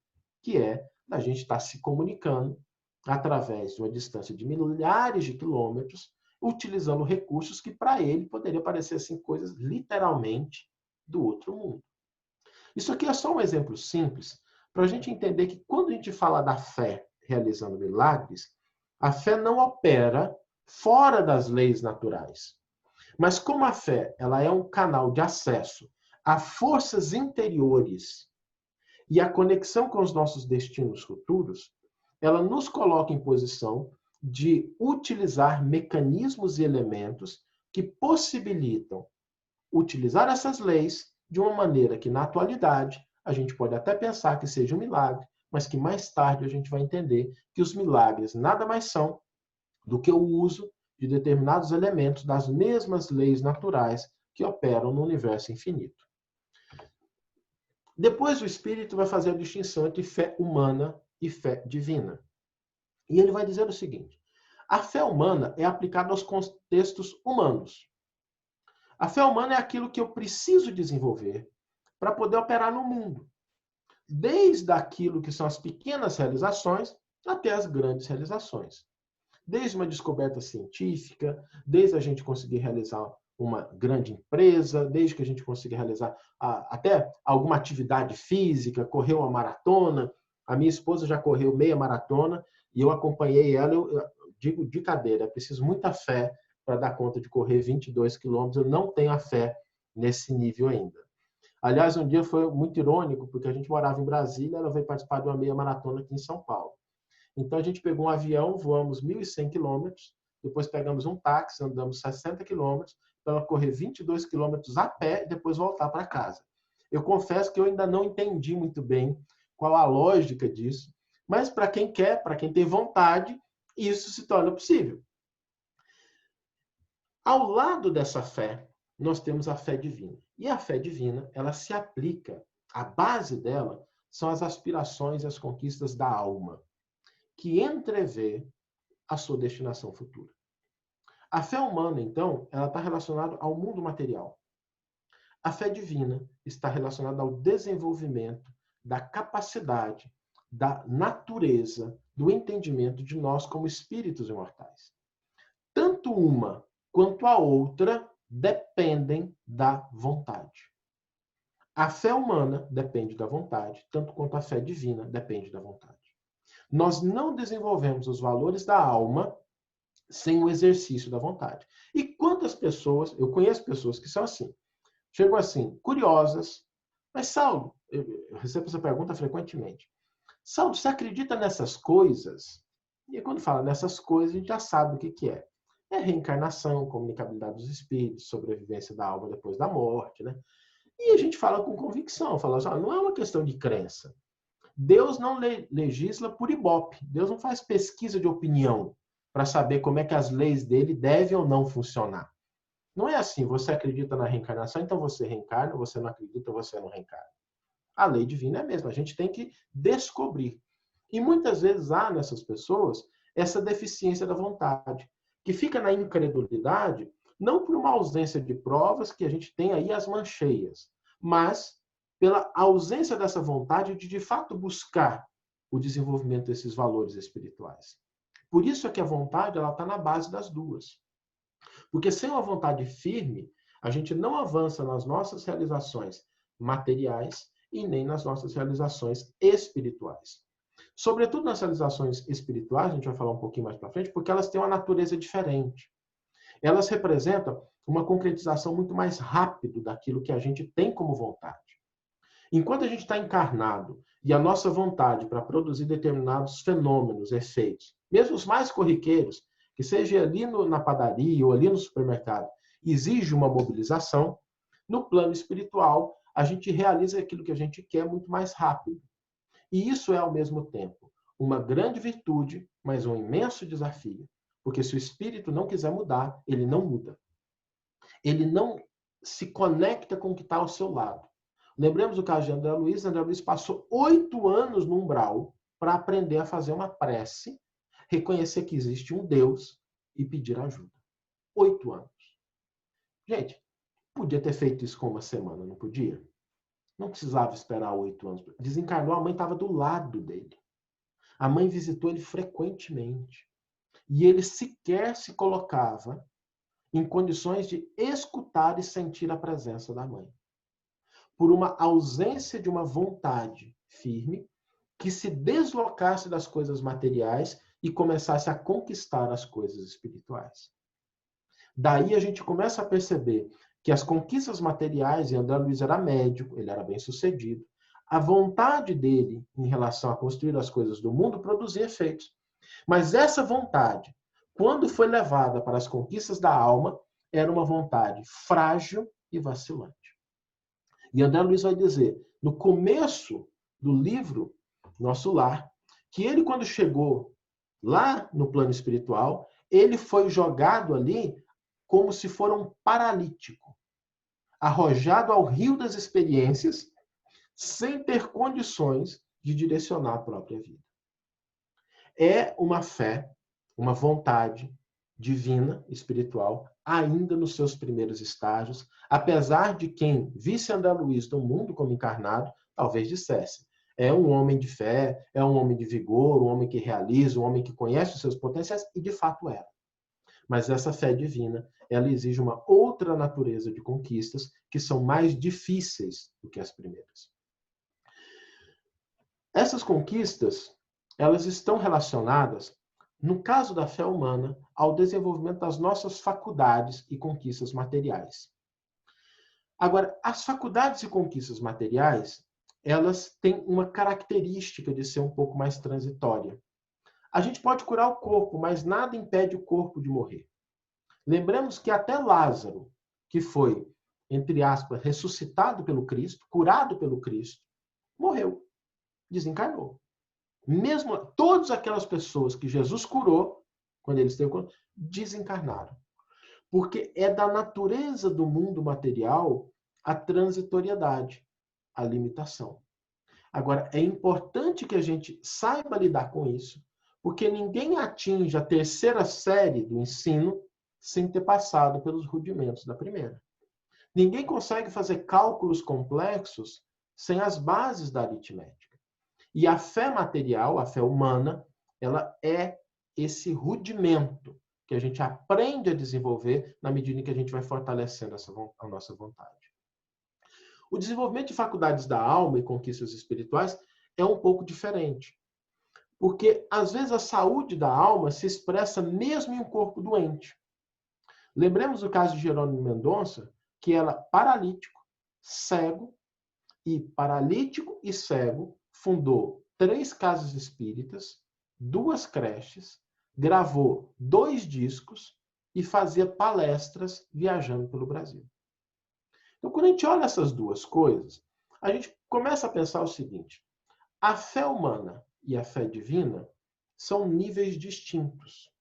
que é da gente estar se comunicando através de uma distância de milhares de quilômetros, utilizando recursos que para ele poderia parecer assim coisas literalmente do outro mundo. Isso aqui é só um exemplo simples para a gente entender que quando a gente fala da fé realizando milagres, a fé não opera fora das leis naturais. Mas como a fé ela é um canal de acesso a forças interiores e a conexão com os nossos destinos futuros, ela nos coloca em posição de utilizar mecanismos e elementos que possibilitam utilizar essas leis de uma maneira que, na atualidade, a gente pode até pensar que seja um milagre, mas que mais tarde a gente vai entender que os milagres nada mais são do que o uso de determinados elementos das mesmas leis naturais que operam no universo infinito. Depois o Espírito vai fazer a distinção entre fé humana e fé divina. E ele vai dizer o seguinte: a fé humana é aplicada aos contextos humanos. A fé humana é aquilo que eu preciso desenvolver para poder operar no mundo. Desde aquilo que são as pequenas realizações até as grandes realizações. Desde uma descoberta científica, desde a gente conseguir realizar uma grande empresa, desde que a gente consiga realizar até alguma atividade física, correr uma maratona. A minha esposa já correu meia maratona e eu acompanhei ela, eu digo de cadeira, é preciso muita fé para dar conta de correr 22 quilômetros. Eu não tenho a fé nesse nível ainda. Aliás, um dia foi muito irônico, porque a gente morava em Brasília, ela veio participar de uma meia maratona aqui em São Paulo. Então, a gente pegou um avião, voamos 1.100 quilômetros, depois pegamos um táxi, andamos 60 quilômetros, para ela correr 22 quilômetros a pé e depois voltar para casa. Eu confesso que eu ainda não entendi muito bem qual a lógica disso, mas para quem quer, para quem tem vontade, isso se torna possível. Ao lado dessa fé, nós temos a fé divina. E a fé divina, ela se aplica, a base dela são as aspirações e as conquistas da alma, que entrevê a sua destinação futura. A fé humana, então, ela está relacionada ao mundo material. A fé divina está relacionada ao desenvolvimento da capacidade, da natureza, do entendimento de nós como espíritos imortais. Tanto uma quanto a outra dependem da vontade. A fé humana depende da vontade, tanto quanto a fé divina depende da vontade. Nós não desenvolvemos os valores da alma sem o exercício da vontade. E quantas pessoas, eu conheço pessoas que são assim, chegam assim, curiosas, mas Saulo, eu recebo essa pergunta frequentemente, Saulo, você acredita nessas coisas? E quando fala nessas coisas, a gente já sabe o que é. É reencarnação, comunicabilidade dos espíritos, sobrevivência da alma depois da morte, né? E a gente fala com convicção, fala assim, não é uma questão de crença. Deus não legisla por ibope. Deus não faz pesquisa de opinião para saber como é que as leis dele devem ou não funcionar. Não é assim, você acredita na reencarnação, então você reencarna, você não acredita, você não reencarna. A lei divina é a mesma, a gente tem que descobrir. E muitas vezes há nessas pessoas essa deficiência da vontade, que fica na incredulidade, não por uma ausência de provas, que a gente tem aí as mancheias, mas pela ausência dessa vontade de fato buscar o desenvolvimento desses valores espirituais. Por isso é que a vontade ela está na base das duas. Porque sem uma vontade firme, a gente não avança nas nossas realizações materiais e nem nas nossas realizações espirituais. Sobretudo nas realizações espirituais, a gente vai falar um pouquinho mais para frente, porque elas têm uma natureza diferente. Elas representam uma concretização muito mais rápida daquilo que a gente tem como vontade. Enquanto a gente está encarnado e a nossa vontade para produzir determinados fenômenos, efeitos, mesmo os mais corriqueiros, que seja ali na padaria ou ali no supermercado, exige uma mobilização, no plano espiritual, a gente realiza aquilo que a gente quer muito mais rápido. E isso é, ao mesmo tempo, uma grande virtude, mas um imenso desafio. Porque se o espírito não quiser mudar, ele não muda. Ele não se conecta com o que está ao seu lado. Lembremos o caso de André Luiz. André Luiz passou 8 anos no umbral para aprender a fazer uma prece, reconhecer que existe um Deus e pedir ajuda. 8 anos. Gente, podia ter feito isso com uma semana, não podia? Não precisava esperar 8 anos. Desencarnou, a mãe estava do lado dele. A mãe visitou ele frequentemente. E ele sequer se colocava em condições de escutar e sentir a presença da mãe. Por uma ausência de uma vontade firme que se deslocasse das coisas materiais e começasse a conquistar as coisas espirituais. Daí a gente começa a perceber que as conquistas materiais, e André Luiz era médico, ele era bem-sucedido, a vontade dele em relação a construir as coisas do mundo produzia efeitos. Mas essa vontade, quando foi levada para as conquistas da alma, era uma vontade frágil e vacilante. E André Luiz vai dizer, no começo do livro Nosso Lar, que ele, quando chegou lá no plano espiritual, ele foi jogado ali como se for um paralítico, arrojado ao rio das experiências, sem ter condições de direcionar a própria vida. É uma fé, uma vontade divina, espiritual, ainda nos seus primeiros estágios, apesar de quem visse André Luiz no mundo como encarnado, talvez dissesse, é um homem de fé, é um homem de vigor, um homem que realiza, um homem que conhece os seus potenciais, e de fato era. Mas essa fé divina, ela exige uma outra natureza de conquistas que são mais difíceis do que as primeiras. Essas conquistas, elas estão relacionadas, no caso da fé humana, ao desenvolvimento das nossas faculdades e conquistas materiais. Agora, as faculdades e conquistas materiais, elas têm uma característica de ser um pouco mais transitória. A gente pode curar o corpo, mas nada impede o corpo de morrer. Lembremos que até Lázaro, que foi, entre aspas, ressuscitado pelo Cristo, curado pelo Cristo, morreu, desencarnou. Mesmo todas aquelas pessoas que Jesus curou, quando ele esteve com, desencarnaram. Porque é da natureza do mundo material a transitoriedade, a limitação. Agora, é importante que a gente saiba lidar com isso, porque ninguém atinge a terceira série do ensino sem ter passado pelos rudimentos da primeira. Ninguém consegue fazer cálculos complexos sem as bases da aritmética. E a fé material, a fé humana, ela é esse rudimento que a gente aprende a desenvolver na medida em que a gente vai fortalecendo a nossa vontade. O desenvolvimento de faculdades da alma e conquistas espirituais é um pouco diferente. Porque, às vezes, a saúde da alma se expressa mesmo em um corpo doente. Lembremos o caso de Jerônimo Mendonça, que era paralítico, cego, e paralítico e cego, fundou 3 casas espíritas, 2 creches, gravou 2 discos e fazia palestras viajando pelo Brasil. Então, quando a gente olha essas duas coisas, a gente começa a pensar o seguinte: a fé humana e a fé divina são níveis distintos.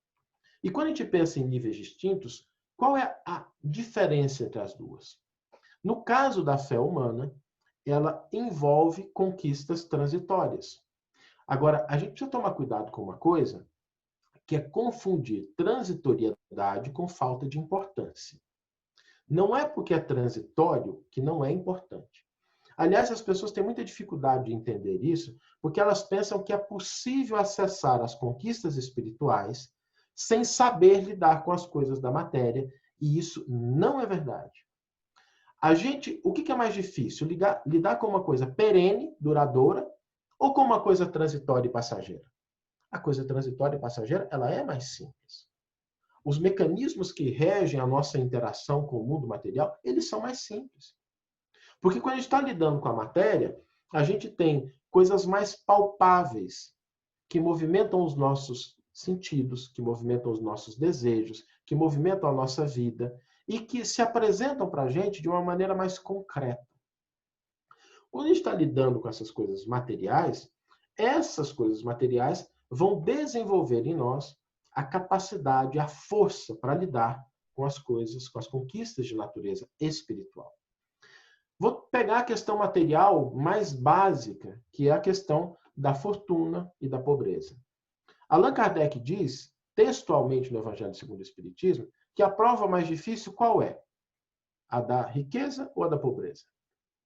E quando a gente pensa em níveis distintos, qual é a diferença entre as duas? No caso da fé humana, ela envolve conquistas transitórias. Agora, a gente precisa tomar cuidado com uma coisa, que é confundir transitoriedade com falta de importância. Não é porque é transitório que não é importante. Aliás, as pessoas têm muita dificuldade de entender isso, porque elas pensam que é possível acessar as conquistas espirituais sem saber lidar com as coisas da matéria, e isso não é verdade. O que é mais difícil? Lidar com uma coisa perene, duradoura, ou com uma coisa transitória e passageira? A coisa transitória e passageira, ela é mais simples. Os mecanismos que regem a nossa interação com o mundo material, eles são mais simples. Porque quando a gente está lidando com a matéria, a gente tem coisas mais palpáveis que movimentam os nossos sentidos, que movimentam os nossos desejos, que movimentam a nossa vida e que se apresentam para a gente de uma maneira mais concreta. Quando a gente está lidando com essas coisas materiais vão desenvolver em nós a capacidade, a força para lidar com as coisas, com as conquistas de natureza espiritual. Vou pegar a questão material mais básica, que é a questão da fortuna e da pobreza. Allan Kardec diz, textualmente no Evangelho segundo o Espiritismo, que a prova mais difícil qual é? A da riqueza ou a da pobreza?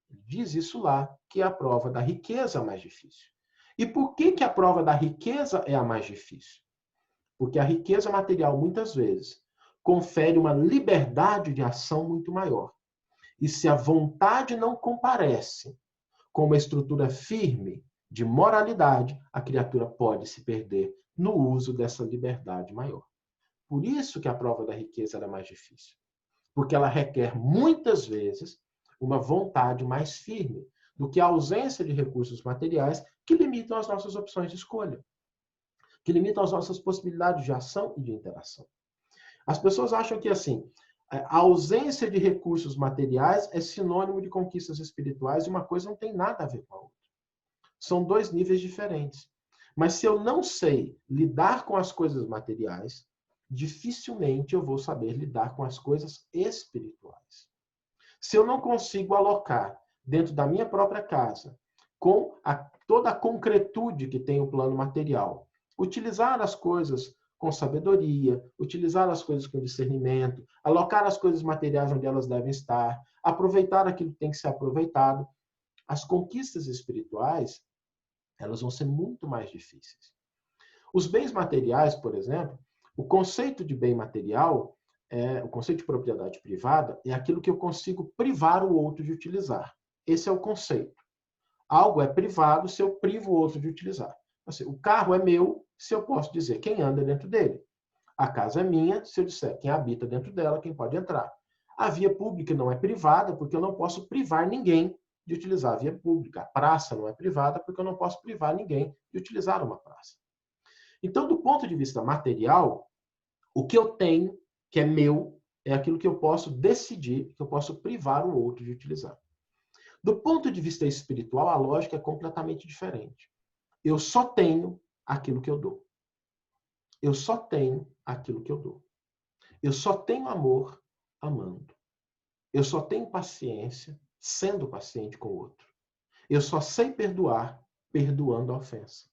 Ele diz isso lá, que a prova da riqueza é a mais difícil. E por que a prova da riqueza é a mais difícil? Porque a riqueza material, muitas vezes, confere uma liberdade de ação muito maior. E se a vontade não comparece com uma estrutura firme de moralidade, a criatura pode se perder no uso dessa liberdade maior. Por isso que a prova da riqueza é mais difícil. Porque ela requer, muitas vezes, uma vontade mais firme do que a ausência de recursos materiais que limitam as nossas opções de escolha, que limitam as nossas possibilidades de ação e de interação. As pessoas acham que, assim, a ausência de recursos materiais é sinônimo de conquistas espirituais e uma coisa não tem nada a ver com a outra. São dois níveis diferentes. Mas se eu não sei lidar com as coisas materiais, dificilmente eu vou saber lidar com as coisas espirituais. Se eu não consigo alocar dentro da minha própria casa, com toda a concretude que tem o plano material, utilizar as coisas com sabedoria, utilizar as coisas com discernimento, alocar as coisas materiais onde elas devem estar, aproveitar aquilo que tem que ser aproveitado, as conquistas espirituais, elas vão ser muito mais difíceis. Os bens materiais, por exemplo, o conceito de bem material, o conceito de propriedade privada, é aquilo que eu consigo privar o outro de utilizar. Esse é o conceito. Algo é privado se eu privo o outro de utilizar. Assim, o carro é meu se eu posso dizer quem anda dentro dele. A casa é minha se eu disser quem habita dentro dela, quem pode entrar. A via pública não é privada porque eu não posso privar ninguém de utilizar a via pública. A praça não é privada porque eu não posso privar ninguém de utilizar uma praça. Então, do ponto de vista material, o que eu tenho, que é meu, é aquilo que eu posso decidir, que eu posso privar o outro de utilizar. Do ponto de vista espiritual, a lógica é completamente diferente. Eu só tenho aquilo que eu dou. Eu só tenho aquilo que eu dou. Eu só tenho amor amando. Eu só tenho paciência sendo paciente com o outro. Eu só sei perdoar perdoando a ofensa.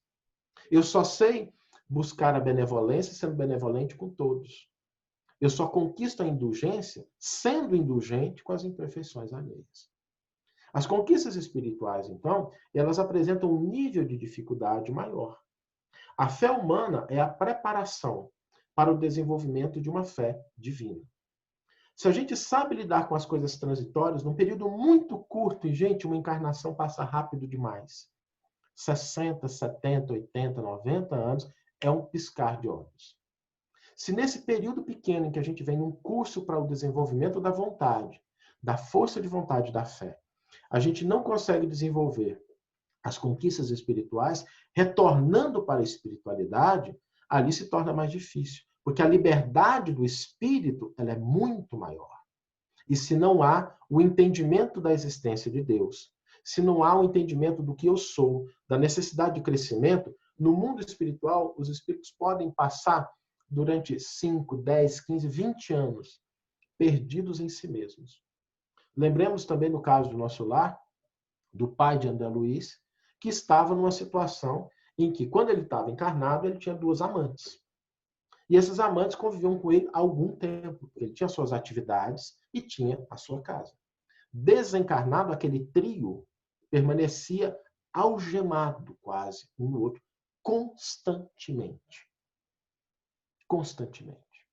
Eu só sei buscar a benevolência sendo benevolente com todos. Eu só conquisto a indulgência sendo indulgente com as imperfeições alheias. As conquistas espirituais, então, elas apresentam um nível de dificuldade maior. A fé humana é a preparação para o desenvolvimento de uma fé divina. Se a gente sabe lidar com as coisas transitórias, num período muito curto, e, gente, uma encarnação passa rápido demais. 60, 70, 80, 90 anos é um piscar de olhos. Se nesse período pequeno em que a gente vem num curso para o desenvolvimento da vontade, da força de vontade da fé, a gente não consegue desenvolver as conquistas espirituais, retornando para a espiritualidade, ali se torna mais difícil. Porque a liberdade do espírito ela é muito maior. E se não há o entendimento da existência de Deus, se não há o entendimento do que eu sou, da necessidade de crescimento, no mundo espiritual, os espíritos podem passar durante 5, 10, 15, 20 anos perdidos em si mesmos. Lembremos também no caso do nosso lar, do pai de André Luiz, que estava numa situação em que, quando ele estava encarnado, ele tinha 2 amantes. E esses amantes conviviam com ele há algum tempo. Ele tinha suas atividades e tinha a sua casa. Desencarnado, aquele trio permanecia algemado quase um no outro, constantemente. Constantemente.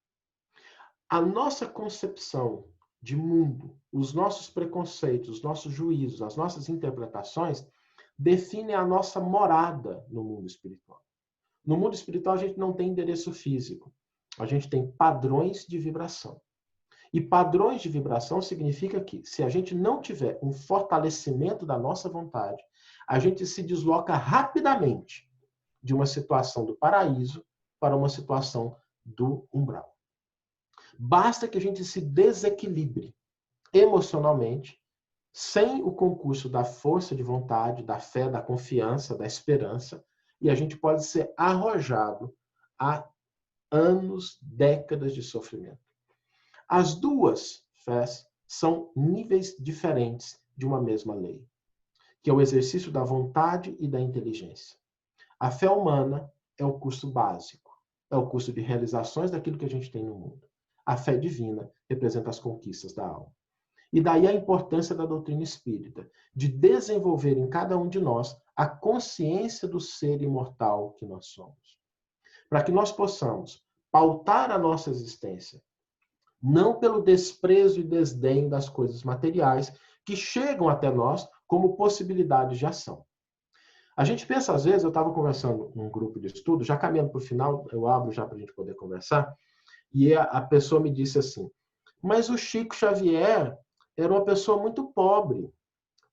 A nossa concepção de mundo, os nossos preconceitos, os nossos juízos, as nossas interpretações definem a nossa morada no mundo espiritual. No mundo espiritual, a gente não tem endereço físico. A gente tem padrões de vibração. E padrões de vibração significa que, se a gente não tiver um fortalecimento da nossa vontade, a gente se desloca rapidamente de uma situação do paraíso para uma situação do umbral. Basta que a gente se desequilibre emocionalmente, sem o concurso da força de vontade, da fé, da confiança, da esperança, e a gente pode ser arrojado a anos, décadas de sofrimento. As duas fés são níveis diferentes de uma mesma lei, que é o exercício da vontade e da inteligência. A fé humana é o curso básico, é o curso de realizações daquilo que a gente tem no mundo. A fé divina representa as conquistas da alma. E daí a importância da doutrina espírita, de desenvolver em cada um de nós a consciência do ser imortal que nós somos. Para que nós possamos pautar a nossa existência não pelo desprezo e desdém das coisas materiais que chegam até nós como possibilidades de ação. A gente pensa, às vezes, eu estava conversando num grupo de estudo, já caminhando para o final, eu abro já para a gente poder conversar, e a pessoa me disse assim, mas o Chico Xavier era uma pessoa muito pobre.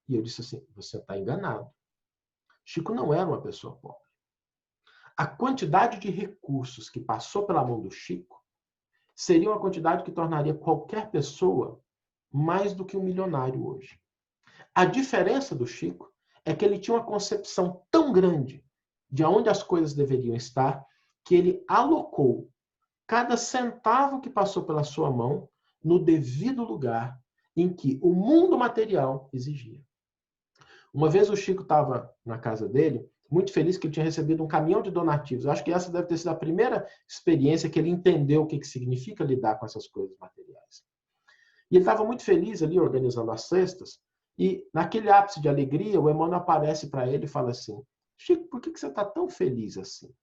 E eu disse assim, você está enganado. Chico não era uma pessoa pobre. A quantidade de recursos que passou pela mão do Chico seria uma quantidade que tornaria qualquer pessoa mais do que um milionário hoje. A diferença do Chico é que ele tinha uma concepção tão grande de onde as coisas deveriam estar, que ele alocou cada centavo que passou pela sua mão no devido lugar em que o mundo material exigia. Uma vez o Chico estava na casa dele, muito feliz que ele tinha recebido um caminhão de donativos. Eu acho que essa deve ter sido a primeira experiência que ele entendeu o que significa lidar com essas coisas materiais. E ele estava muito feliz ali, organizando as cestas, e naquele ápice de alegria, o Emmanuel aparece para ele e fala assim, Chico, por que você está tão feliz assim?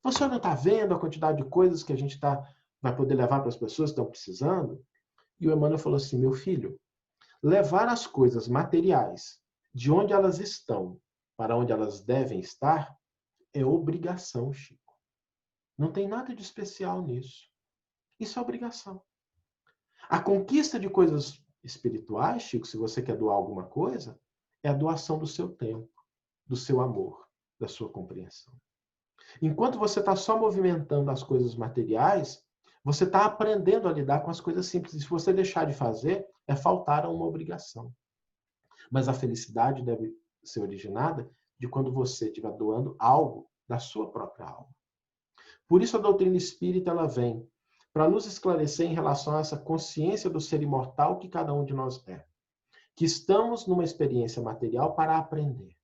Você não está vendo a quantidade de coisas que a gente vai poder levar para as pessoas que estão precisando? E o Emmanuel falou assim, meu filho, levar as coisas materiais de onde elas estão para onde elas devem estar é obrigação, Chico. Não tem nada de especial nisso. Isso é obrigação. A conquista de coisas espirituais, Chico, se você quer doar alguma coisa, é a doação do seu tempo, do seu amor, da sua compreensão. Enquanto você está só movimentando as coisas materiais, você está aprendendo a lidar com as coisas simples. E se você deixar de fazer, é faltar a uma obrigação. Mas a felicidade deve ser originada de quando você estiver doando algo da sua própria alma. Por isso a doutrina espírita ela vem para nos esclarecer em relação a essa consciência do ser imortal que cada um de nós é. Que estamos numa experiência material para aprender.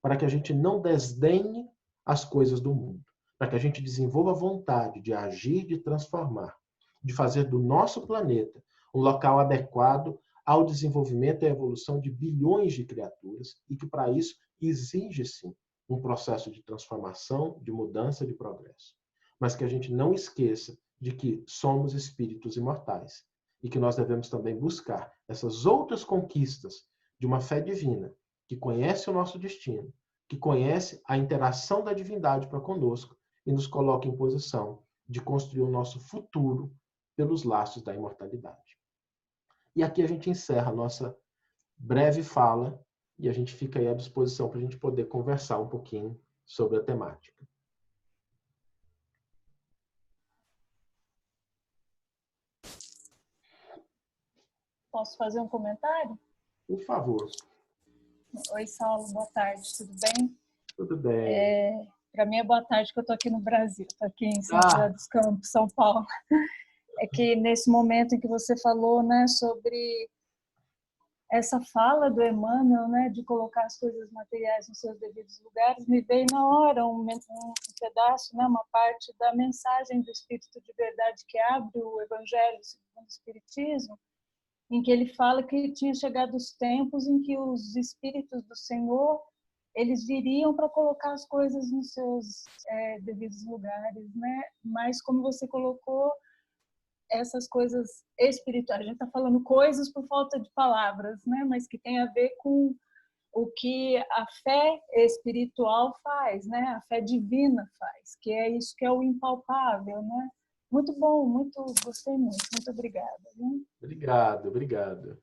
Para que a gente não desdenhe as coisas do mundo. Para que a gente desenvolva a vontade de agir, de transformar. De fazer do nosso planeta um local adequado ao desenvolvimento e à evolução de bilhões de criaturas e que, para isso, exige, sim, um processo de transformação, de mudança, de progresso. Mas que a gente não esqueça de que somos espíritos imortais e que nós devemos também buscar essas outras conquistas de uma fé divina que conhece o nosso destino, que conhece a interação da divindade para conosco e nos coloca em posição de construir o nosso futuro pelos laços da imortalidade. E aqui a gente encerra a nossa breve fala e a gente fica aí à disposição para a gente poder conversar um pouquinho sobre a temática. Posso fazer um comentário? Por favor. Oi, Saulo, boa tarde, tudo bem? Tudo bem. Para mim é boa tarde que eu estou aqui no Brasil, estou aqui em São José dos Campos, São Paulo. É que nesse momento em que você falou, né, sobre essa fala do Emmanuel, né, de colocar as coisas materiais nos seus devidos lugares, me veio na hora um pedaço, né, uma parte da mensagem do Espírito de Verdade que abre o Evangelho segundo o Espiritismo, em que ele fala que tinha chegado os tempos em que os Espíritos do Senhor eles viriam para colocar as coisas nos seus devidos lugares, né? Mas como você colocou, essas coisas espirituais, a gente está falando coisas por falta de palavras, né? Mas que tem a ver com o que a fé espiritual faz, né? A fé divina faz, que é isso que é o impalpável, né? Muito bom, gostei muito obrigada. Né? Obrigado.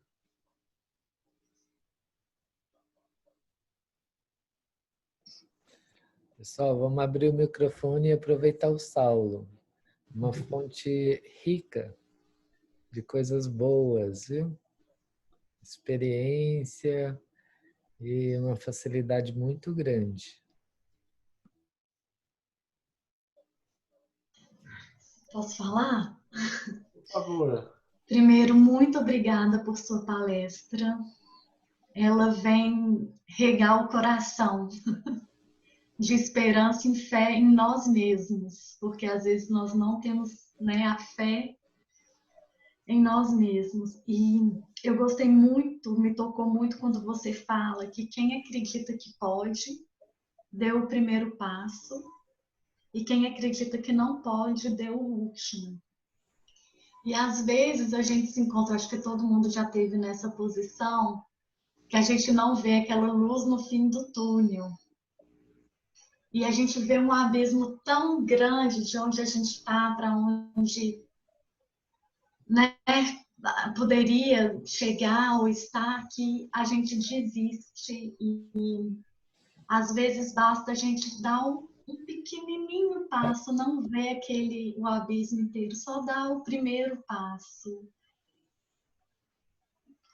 Pessoal, vamos abrir o microfone e aproveitar o Saulo. Uma fonte rica de coisas boas, viu? Experiência e uma facilidade muito grande. Posso falar? Por favor. Primeiro, muito obrigada por sua palestra. Ela vem regar o coração de esperança e fé em nós mesmos, porque às vezes nós não temos, né, a fé em nós mesmos. E eu gostei muito, me tocou muito quando você fala que quem acredita que pode, deu o primeiro passo, e quem acredita que não pode, deu o último. E às vezes a gente se encontra, acho que todo mundo já teve nessa posição, que a gente não vê aquela luz no fim do túnel. E a gente vê um abismo tão grande de onde a gente está para onde, né, poderia chegar ou estar, que a gente desiste. E às vezes basta a gente dar um pequenininho passo, não ver o abismo inteiro, só dar o primeiro passo.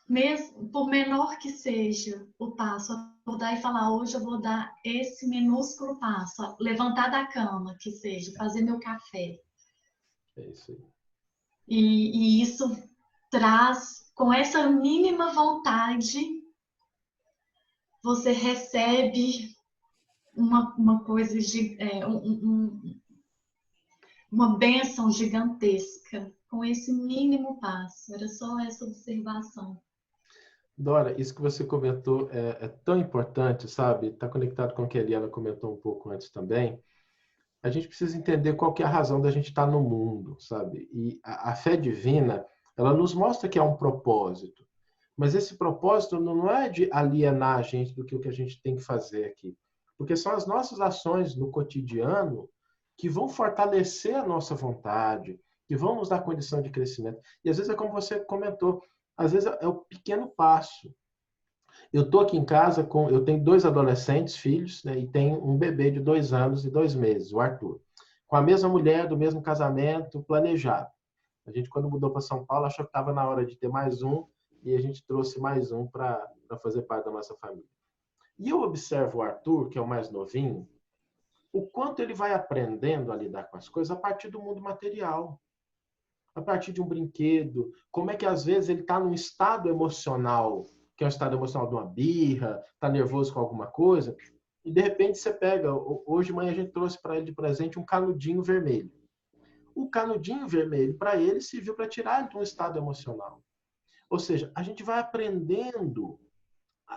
Mesmo, por menor que seja o passo, acordar e falar, hoje eu vou dar esse minúsculo passo, levantar da cama, que seja, fazer meu café. É isso aí. E isso traz, com essa mínima vontade, você recebe uma coisa, uma bênção gigantesca, com esse mínimo passo. Era só essa observação. Dora, isso que você comentou é tão importante, sabe? Está conectado com o que a Eliana comentou um pouco antes também. A gente precisa entender qual que é a razão da gente estar no mundo, sabe? E a fé divina, ela nos mostra que há um propósito. Mas esse propósito não é de alienar a gente do que o que a gente tem que fazer aqui. Porque são as nossas ações no cotidiano que vão fortalecer a nossa vontade, que vão nos dar condição de crescimento. E às vezes é como você comentou, às vezes é o pequeno passo. Eu estou aqui em casa, eu tenho 2 adolescentes, filhos, né, e tenho um bebê de 2 anos e 2 meses, o Arthur. Com a mesma mulher, do mesmo casamento, planejado. A gente, quando mudou para São Paulo, achou que estava na hora de ter mais um, e a gente trouxe mais um para fazer parte da nossa família. E eu observo o Arthur, que é o mais novinho, o quanto ele vai aprendendo a lidar com as coisas a partir do mundo material. A partir de um brinquedo, como é que às vezes ele está num estado emocional, que é um estado emocional de uma birra, está nervoso com alguma coisa, e de repente você pega, hoje de manhã a gente trouxe para ele de presente um canudinho vermelho. O canudinho vermelho, para ele, serviu para tirar ele de um estado emocional. Ou seja, a gente vai aprendendo,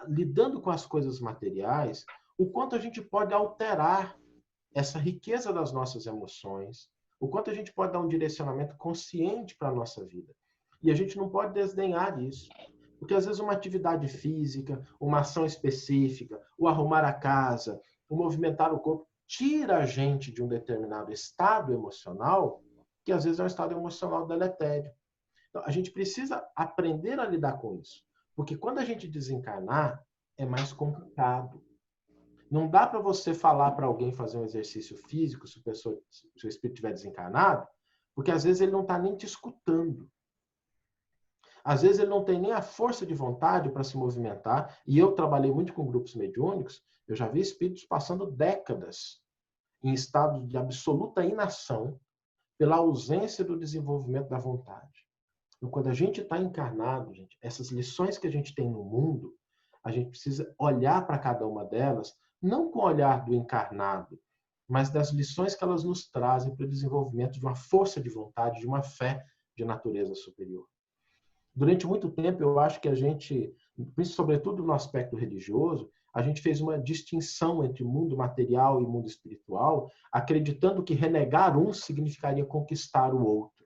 lidando com as coisas materiais, o quanto a gente pode alterar essa riqueza das nossas emoções, o quanto a gente pode dar um direcionamento consciente para a nossa vida. E a gente não pode desdenhar disso. Porque às vezes uma atividade física, uma ação específica, o arrumar a casa, o movimentar o corpo, tira a gente de um determinado estado emocional, que às vezes é um estado emocional deletério. Então, a gente precisa aprender a lidar com isso. Porque quando a gente desencarnar, é mais complicado. Não dá para você falar para alguém fazer um exercício físico se o seu espírito estiver desencarnado, porque às vezes ele não está nem te escutando. Às vezes ele não tem nem a força de vontade para se movimentar. E eu trabalhei muito com grupos mediúnicos, eu já vi espíritos passando décadas em estado de absoluta inação pela ausência do desenvolvimento da vontade. Então, quando a gente está encarnado, gente, essas lições que a gente tem no mundo, a gente precisa olhar para cada uma delas, não com o olhar do encarnado, mas das lições que elas nos trazem para o desenvolvimento de uma força de vontade, de uma fé de natureza superior. Durante muito tempo, eu acho que a gente, sobretudo no aspecto religioso, a gente fez uma distinção entre mundo material e mundo espiritual, acreditando que renegar um significaria conquistar o outro.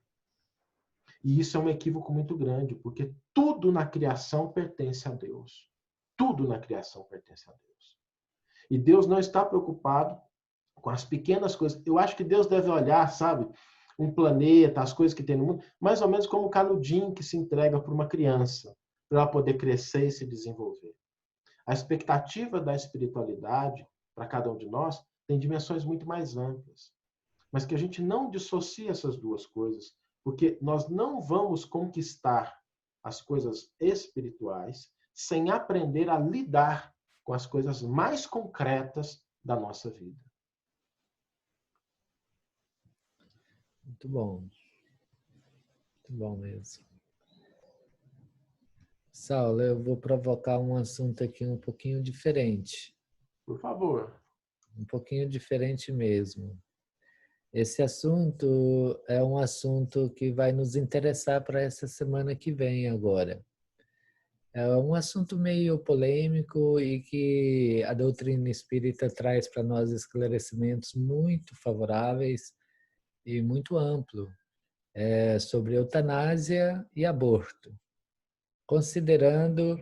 E isso é um equívoco muito grande, porque tudo na criação pertence a Deus. Tudo na criação pertence a Deus. E Deus não está preocupado com as pequenas coisas. Eu acho que Deus deve olhar, sabe, um planeta, as coisas que tem no mundo, mais ou menos como o canudinho que se entrega para uma criança, para ela poder crescer e se desenvolver. A expectativa da espiritualidade, para cada um de nós, tem dimensões muito mais amplas. Mas que a gente não dissocie essas duas coisas, porque nós não vamos conquistar as coisas espirituais sem aprender a lidar com as coisas mais concretas da nossa vida. Muito bom. Muito bom mesmo. Saulo, eu vou provocar um assunto aqui um pouquinho diferente. Por favor. Um pouquinho diferente mesmo. Esse assunto é um assunto que vai nos interessar para essa semana que vem agora. É um assunto meio polêmico e que a doutrina espírita traz para nós esclarecimentos muito favoráveis e muito amplo. sobre eutanásia e aborto, considerando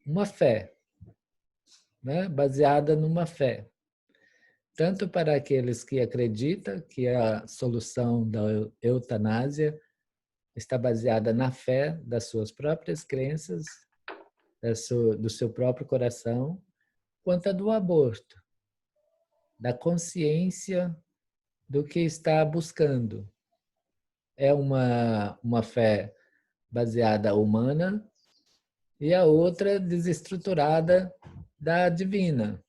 uma fé, né? Baseada numa fé. Tanto para aqueles que acreditam que a solução da eutanásia está baseada na fé das suas próprias crenças, do seu próprio coração, quanto a do aborto, da consciência do que está buscando. É uma fé baseada humana e a outra desestruturada da divina,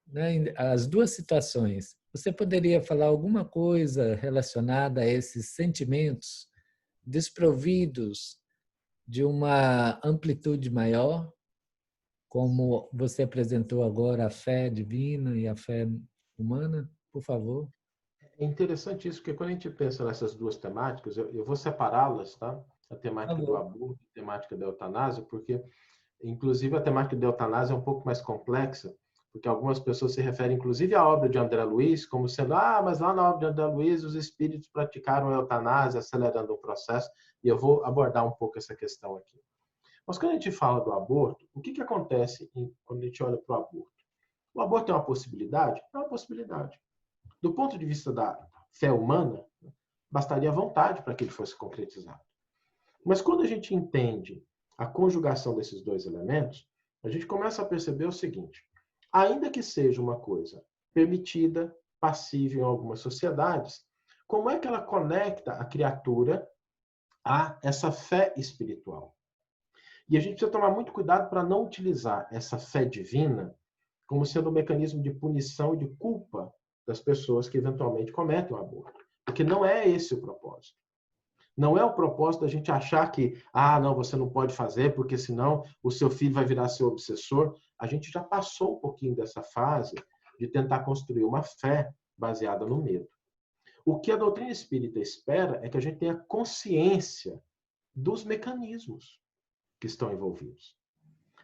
né? As duas situações. Você poderia falar alguma coisa relacionada a esses sentimentos desprovidos de uma amplitude maior, como você apresentou agora a fé divina e a fé humana? Por favor. É interessante isso, porque quando a gente pensa nessas duas temáticas, eu vou separá-las, tá? A temática do aborto e a temática da eutanásia, porque, inclusive, a temática da eutanásia é um pouco mais complexa, porque algumas pessoas se referem, inclusive, à obra de André Luiz, como sendo, mas lá na obra de André Luiz, os espíritos praticaram a eutanásia, acelerando o processo, e eu vou abordar um pouco essa questão aqui. Mas quando a gente fala do aborto, o que acontece quando a gente olha para o aborto? O aborto é uma possibilidade? É uma possibilidade. Do ponto de vista da fé humana, bastaria vontade para que ele fosse concretizado. Mas quando a gente entende a conjugação desses dois elementos, a gente começa a perceber o seguinte: ainda que seja uma coisa permitida, passível em algumas sociedades, como é que ela conecta a criatura a essa fé espiritual? E a gente precisa tomar muito cuidado para não utilizar essa fé divina como sendo um mecanismo de punição e de culpa das pessoas que eventualmente cometem o aborto. Porque não é esse o propósito. Não é o propósito da gente achar que, não, você não pode fazer, porque senão o seu filho vai virar seu obsessor. A gente já passou um pouquinho dessa fase de tentar construir uma fé baseada no medo. O que a doutrina espírita espera é que a gente tenha consciência dos mecanismos que estão envolvidos.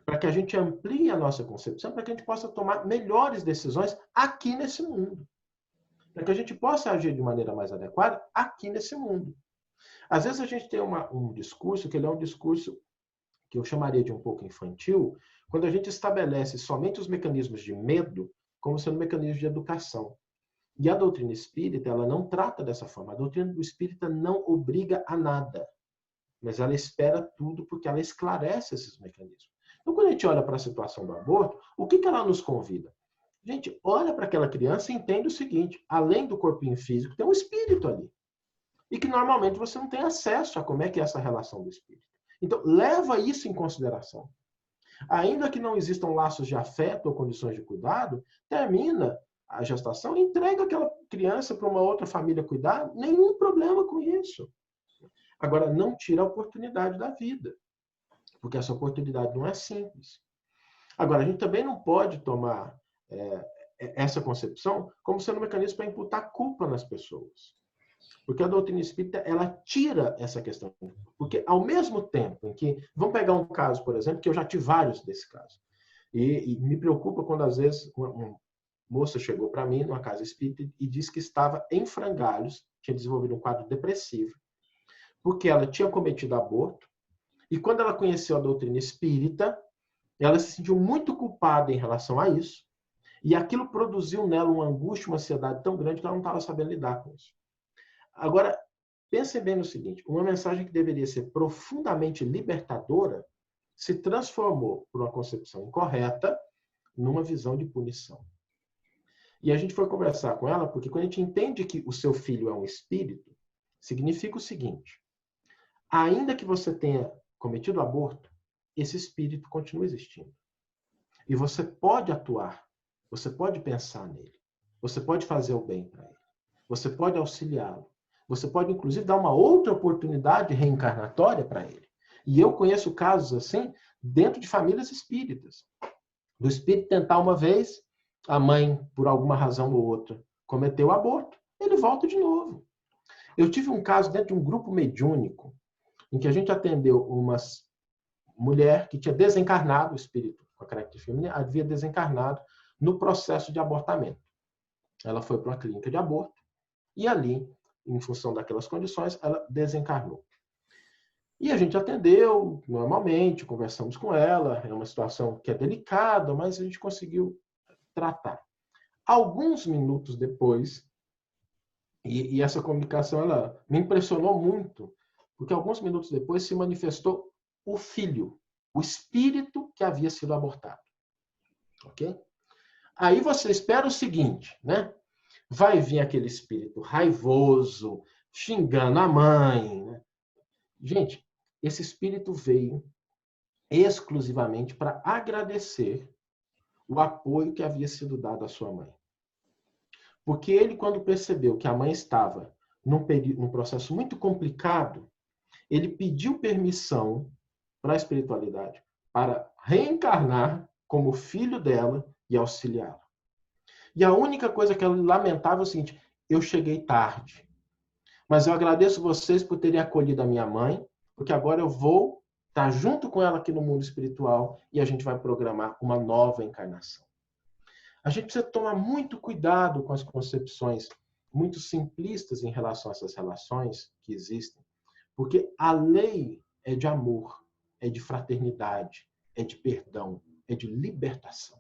Para que a gente amplie a nossa concepção, para que a gente possa tomar melhores decisões aqui nesse mundo. Para que a gente possa agir de maneira mais adequada aqui nesse mundo. Às vezes a gente tem um discurso que ele é um discurso que eu chamaria de um pouco infantil, quando a gente estabelece somente os mecanismos de medo como sendo mecanismos de educação. E a doutrina espírita, ela não trata dessa forma. A doutrina do espírita não obriga a nada, mas ela espera tudo porque ela esclarece esses mecanismos. Então, quando a gente olha para a situação do aborto, o que ela nos convida? A gente olha para aquela criança e entende o seguinte: além do corpinho físico, tem um espírito ali. E que normalmente você não tem acesso a como é que é essa relação do espírito. Então, leva isso em consideração. Ainda que não existam laços de afeto ou condições de cuidado, termina a gestação e entrega aquela criança para uma outra família cuidar, nenhum problema com isso. Agora, não tira a oportunidade da vida, porque essa oportunidade não é simples. Agora, a gente também não pode tomar essa concepção como sendo um mecanismo para imputar culpa nas pessoas. Porque a doutrina espírita, ela tira essa questão. Porque ao mesmo tempo em que... Vamos pegar um caso, por exemplo, que eu já tive vários desse caso. E me preocupa quando, às vezes, uma moça chegou para mim numa casa espírita e disse que estava em frangalhos, tinha desenvolvido um quadro depressivo, porque ela tinha cometido aborto, e quando ela conheceu a doutrina espírita, ela se sentiu muito culpada em relação a isso, e aquilo produziu nela uma angústia, uma ansiedade tão grande que ela não estava sabendo lidar com isso. Agora, pensem bem no seguinte: uma mensagem que deveria ser profundamente libertadora se transformou, por uma concepção incorreta, numa visão de punição. E a gente foi conversar com ela, porque quando a gente entende que o seu filho é um espírito, significa o seguinte: ainda que você tenha cometido aborto, esse espírito continua existindo. E você pode atuar, você pode pensar nele, você pode fazer o bem para ele, você pode auxiliá-lo, você pode, inclusive, dar uma outra oportunidade reencarnatória para ele. E eu conheço casos assim dentro de famílias espíritas. Do espírito tentar uma vez, a mãe, por alguma razão ou outra, cometeu aborto, ele volta de novo. Eu tive um caso dentro de um grupo mediúnico, em que a gente atendeu uma mulher que tinha desencarnado, o espírito com a característica feminina, havia desencarnado no processo de abortamento. Ela foi para uma clínica de aborto, e ali em função daquelas condições, ela desencarnou. E a gente atendeu normalmente, conversamos com ela, é uma situação que é delicada, mas a gente conseguiu tratar. Alguns minutos depois, e essa comunicação ela me impressionou muito, porque alguns minutos depois se manifestou o filho, o espírito que havia sido abortado. Ok? Aí você espera o seguinte, né? Vai vir aquele espírito raivoso, xingando a mãe, né? Gente, esse espírito veio exclusivamente para agradecer o apoio que havia sido dado à sua mãe. Porque ele, quando percebeu que a mãe estava num processo muito complicado, ele pediu permissão para a espiritualidade para reencarnar como filho dela e auxiliá-la. E a única coisa que ela lamentava é o seguinte: eu cheguei tarde, mas eu agradeço vocês por terem acolhido a minha mãe, porque agora eu vou estar junto com ela aqui no mundo espiritual e a gente vai programar uma nova encarnação. A gente precisa tomar muito cuidado com as concepções muito simplistas em relação a essas relações que existem, porque a lei é de amor, é de fraternidade, é de perdão, é de libertação.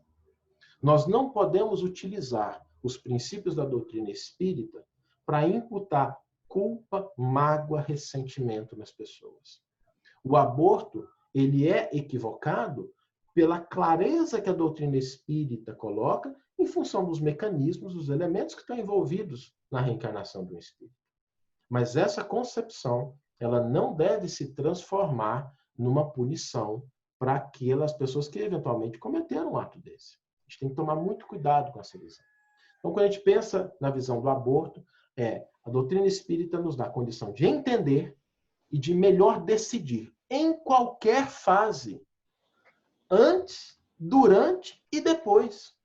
Nós não podemos utilizar os princípios da doutrina espírita para imputar culpa, mágoa, ressentimento nas pessoas. O aborto, ele é equivocado pela clareza que a doutrina espírita coloca em função dos mecanismos, dos elementos que estão envolvidos na reencarnação do espírito. Mas essa concepção, ela não deve se transformar numa punição para aquelas pessoas que eventualmente cometeram um ato desse. A gente tem que tomar muito cuidado com essa visão. Então, quando a gente pensa na visão do aborto, a doutrina espírita nos dá a condição de entender e de melhor decidir em qualquer fase, antes, durante e depois.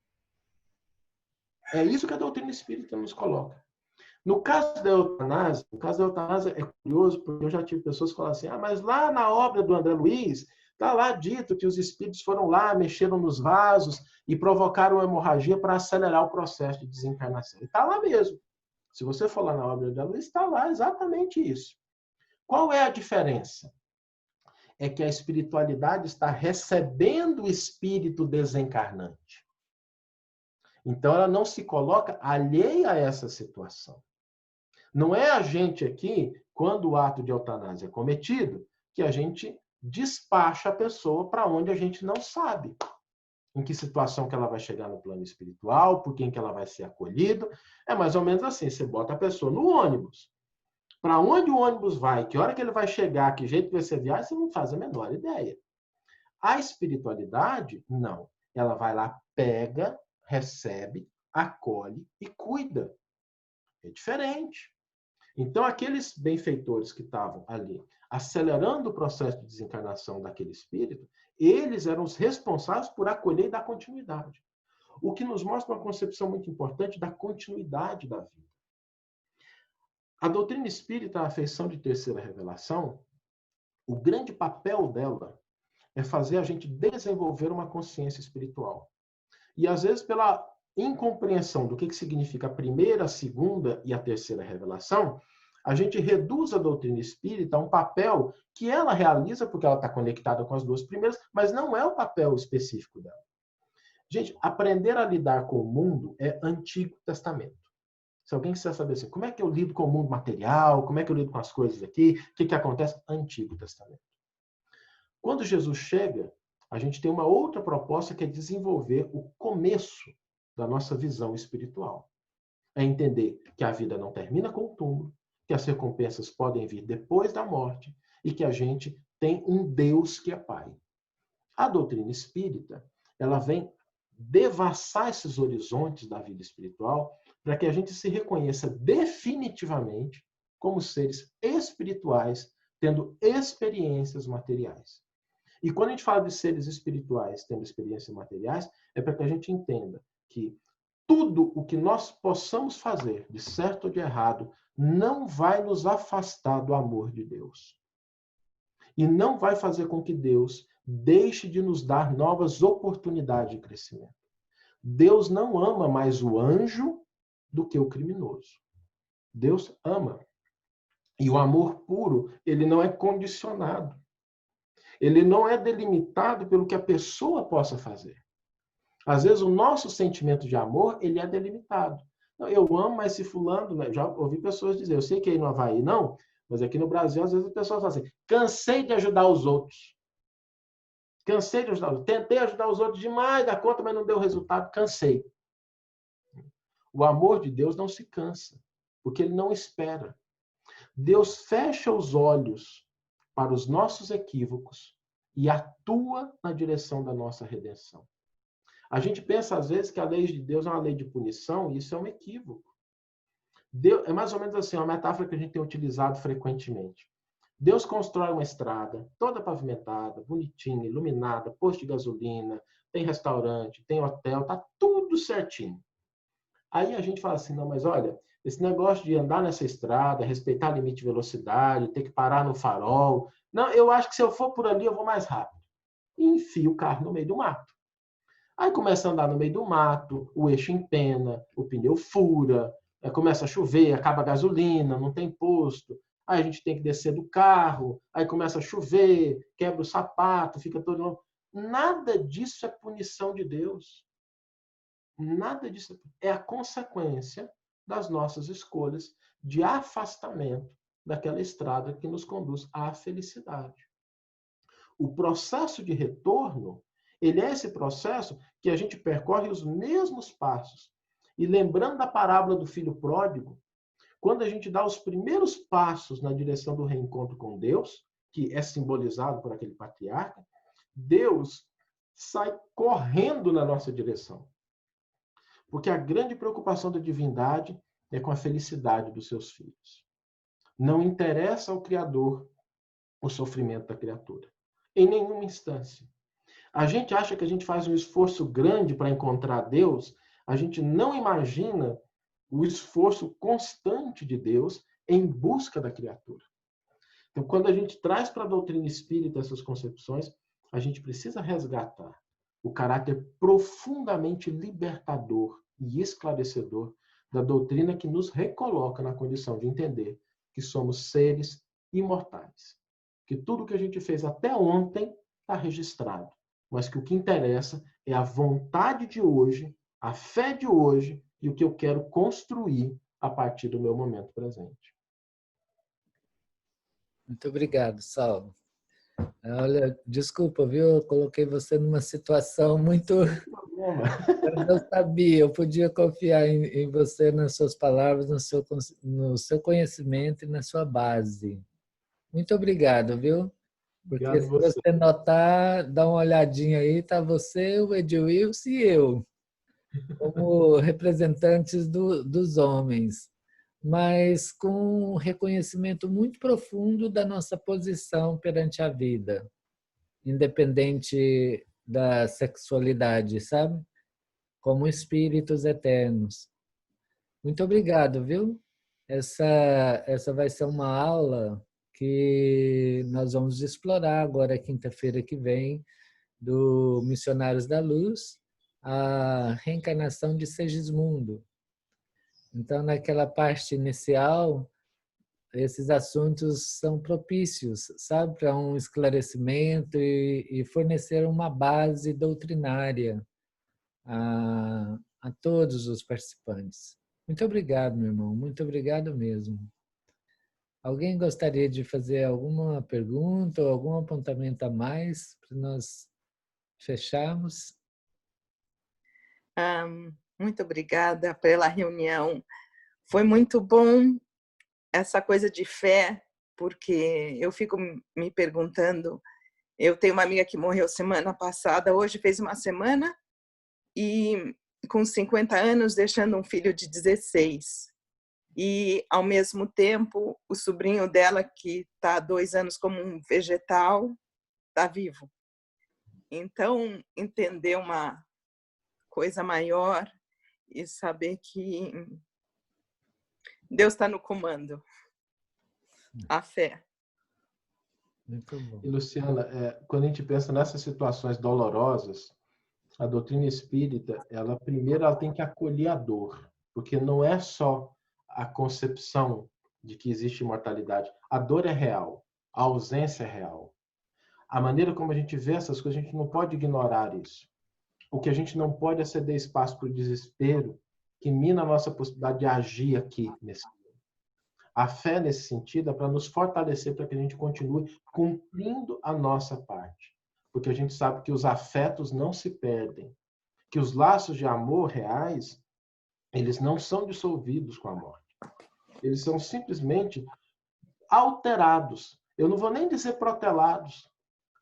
É isso que a doutrina espírita nos coloca. No caso da eutanásia é curioso, porque eu já tive pessoas que falam assim: mas lá na obra do André Luiz, está lá dito que os espíritos foram lá, mexeram nos vasos e provocaram hemorragia para acelerar o processo de desencarnação. E está lá mesmo. Se você for lá na obra do André Luiz, está lá exatamente isso. Qual é a diferença? É que a espiritualidade está recebendo o espírito desencarnante. Então, ela não se coloca alheia a essa situação. Não é a gente aqui, quando o ato de eutanásia é cometido, que a gente despacha a pessoa para onde a gente não sabe. Em que situação que ela vai chegar no plano espiritual, por quem que ela vai ser acolhida. É mais ou menos assim, você bota a pessoa no ônibus. Para onde o ônibus vai, que hora que ele vai chegar, que jeito vai ser viagem, você não faz a menor ideia. A espiritualidade, não. Ela vai lá, pega, recebe, acolhe e cuida. É diferente. Então, aqueles benfeitores que estavam ali acelerando o processo de desencarnação daquele espírito, eles eram os responsáveis por acolher e dar continuidade. O que nos mostra uma concepção muito importante da continuidade da vida. A doutrina espírita, a afeição de terceira revelação, o grande papel dela é fazer a gente desenvolver uma consciência espiritual. E, às vezes, pela incompreensão do que significa a primeira, a segunda e a terceira revelação, a gente reduz a doutrina espírita a um papel que ela realiza, porque ela está conectada com as duas primeiras, mas não é o papel específico dela. Gente, aprender a lidar com o mundo é Antigo Testamento. Se alguém quiser saber assim, como é que eu lido com o mundo material, como é que eu lido com as coisas aqui, o que acontece? Antigo Testamento. Quando Jesus chega, a gente tem uma outra proposta que é desenvolver o começo da nossa visão espiritual. É entender que a vida não termina com o túmulo, que as recompensas podem vir depois da morte e que a gente tem um Deus que é Pai. A doutrina espírita, ela vem devassar esses horizontes da vida espiritual para que a gente se reconheça definitivamente como seres espirituais, tendo experiências materiais. E quando a gente fala de seres espirituais tendo experiências materiais, é para que a gente entenda que tudo o que nós possamos fazer, de certo ou de errado, não vai nos afastar do amor de Deus. E não vai fazer com que Deus deixe de nos dar novas oportunidades de crescimento. Deus não ama mais o anjo do que o criminoso. Deus ama E o amor puro, ele não é condicionado. Ele não é delimitado pelo que a pessoa possa fazer. Às vezes, o nosso sentimento de amor, ele é delimitado. Eu amo, mas se fulano... Né? Já ouvi pessoas dizer, eu sei que aí no Havaí não, mas aqui no Brasil, às vezes, as pessoas falam assim, cansei de ajudar os outros. Cansei de ajudar os outros. Tentei ajudar os outros demais da conta, mas não deu resultado. Cansei. O amor de Deus não se cansa, porque ele não espera. Deus fecha os olhos para os nossos equívocos e atua na direção da nossa redenção. A gente pensa, às vezes, que a lei de Deus é uma lei de punição, e isso é um equívoco. Deus, é mais ou menos assim, uma metáfora que a gente tem utilizado frequentemente. Deus constrói uma estrada, toda pavimentada, bonitinha, iluminada, posto de gasolina, tem restaurante, tem hotel, tá tudo certinho. Aí a gente fala assim, não, mas olha, esse negócio de andar nessa estrada, respeitar o limite de velocidade, ter que parar no farol, não, eu acho que se eu for por ali, eu vou mais rápido. E enfio o carro no meio do mato. Aí começa a andar no meio do mato, o eixo empena, o pneu fura, começa a chover, acaba a gasolina, não tem posto. Aí a gente tem que descer do carro, aí começa a chover, quebra o sapato, fica todo... Nada disso é punição de Deus. Nada disso é a consequência das nossas escolhas de afastamento daquela estrada que nos conduz à felicidade. O processo de retorno, ele é esse processo que a gente percorre os mesmos passos. E lembrando da parábola do filho pródigo, quando a gente dá os primeiros passos na direção do reencontro com Deus, que é simbolizado por aquele patriarca, Deus sai correndo na nossa direção. Porque a grande preocupação da divindade é com a felicidade dos seus filhos. Não interessa ao Criador o sofrimento da criatura. Em nenhuma instância. A gente acha que a gente faz um esforço grande para encontrar Deus, a gente não imagina o esforço constante de Deus em busca da criatura. Então, quando a gente traz para a doutrina espírita essas concepções, a gente precisa resgatar o caráter profundamente libertador e esclarecedor da doutrina que nos recoloca na condição de entender que somos seres imortais. Que tudo que a gente fez até ontem está registrado, mas que o que interessa é a vontade de hoje, a fé de hoje e o que eu quero construir a partir do meu momento presente. Muito obrigado, Saulo. Olha, desculpa, viu? Eu coloquei você numa situação muito... Eu não sabia, eu podia confiar em você, nas suas palavras, no seu conhecimento e na sua base. Muito obrigado, viu? Porque Obrigado se você notar, dá uma olhadinha aí, tá você, o Edilson e eu, como representantes dos homens, mas com um reconhecimento muito profundo da nossa posição perante a vida, independente da sexualidade, sabe? Como espíritos eternos. Muito obrigado, viu? Essa vai ser uma aula que nós vamos explorar agora, quinta-feira que vem, do Missionários da Luz, a reencarnação de Segismundo. Então, naquela parte inicial, esses assuntos são propícios, sabe, para um esclarecimento e fornecer uma base doutrinária a todos os participantes. Muito obrigado, meu irmão, muito obrigado mesmo. Alguém gostaria de fazer alguma pergunta ou algum apontamento a mais para nós fecharmos? Muito obrigada pela reunião. Foi muito bom essa coisa de fé, porque eu fico me perguntando, eu tenho uma amiga que morreu semana passada, hoje fez uma semana, e com 50 anos deixando um filho de 16. E, ao mesmo tempo, o sobrinho dela, que está há 2 anos como um vegetal, está vivo. Então, entender uma coisa maior e saber que Deus está no comando. A fé. Muito bom. E, Luciana, quando a gente pensa nessas situações dolorosas, a doutrina espírita, primeiro ela tem que acolher a dor, porque não é só a concepção de que existe imortalidade. A dor é real, a ausência é real. A maneira como a gente vê essas coisas, a gente não pode ignorar isso. O que a gente não pode é ceder espaço para o desespero, que mina a nossa possibilidade de agir aqui nesse mundo. A fé, nesse sentido, é para nos fortalecer, para que a gente continue cumprindo a nossa parte. Porque a gente sabe que os afetos não se perdem, que os laços de amor reais, eles não são dissolvidos com a morte. Eles são simplesmente alterados. Eu não vou nem dizer protelados,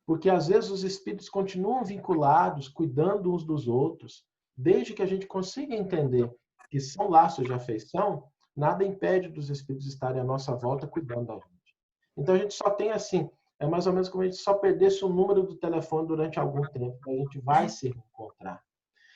porque às vezes os espíritos continuam vinculados, cuidando uns dos outros, desde que a gente consiga entender que são laços de afeição, nada impede dos espíritos estarem à nossa volta cuidando da gente. Então a gente só tem assim, é mais ou menos como a gente só perdesse o número do telefone durante algum tempo, a gente vai se reencontrar.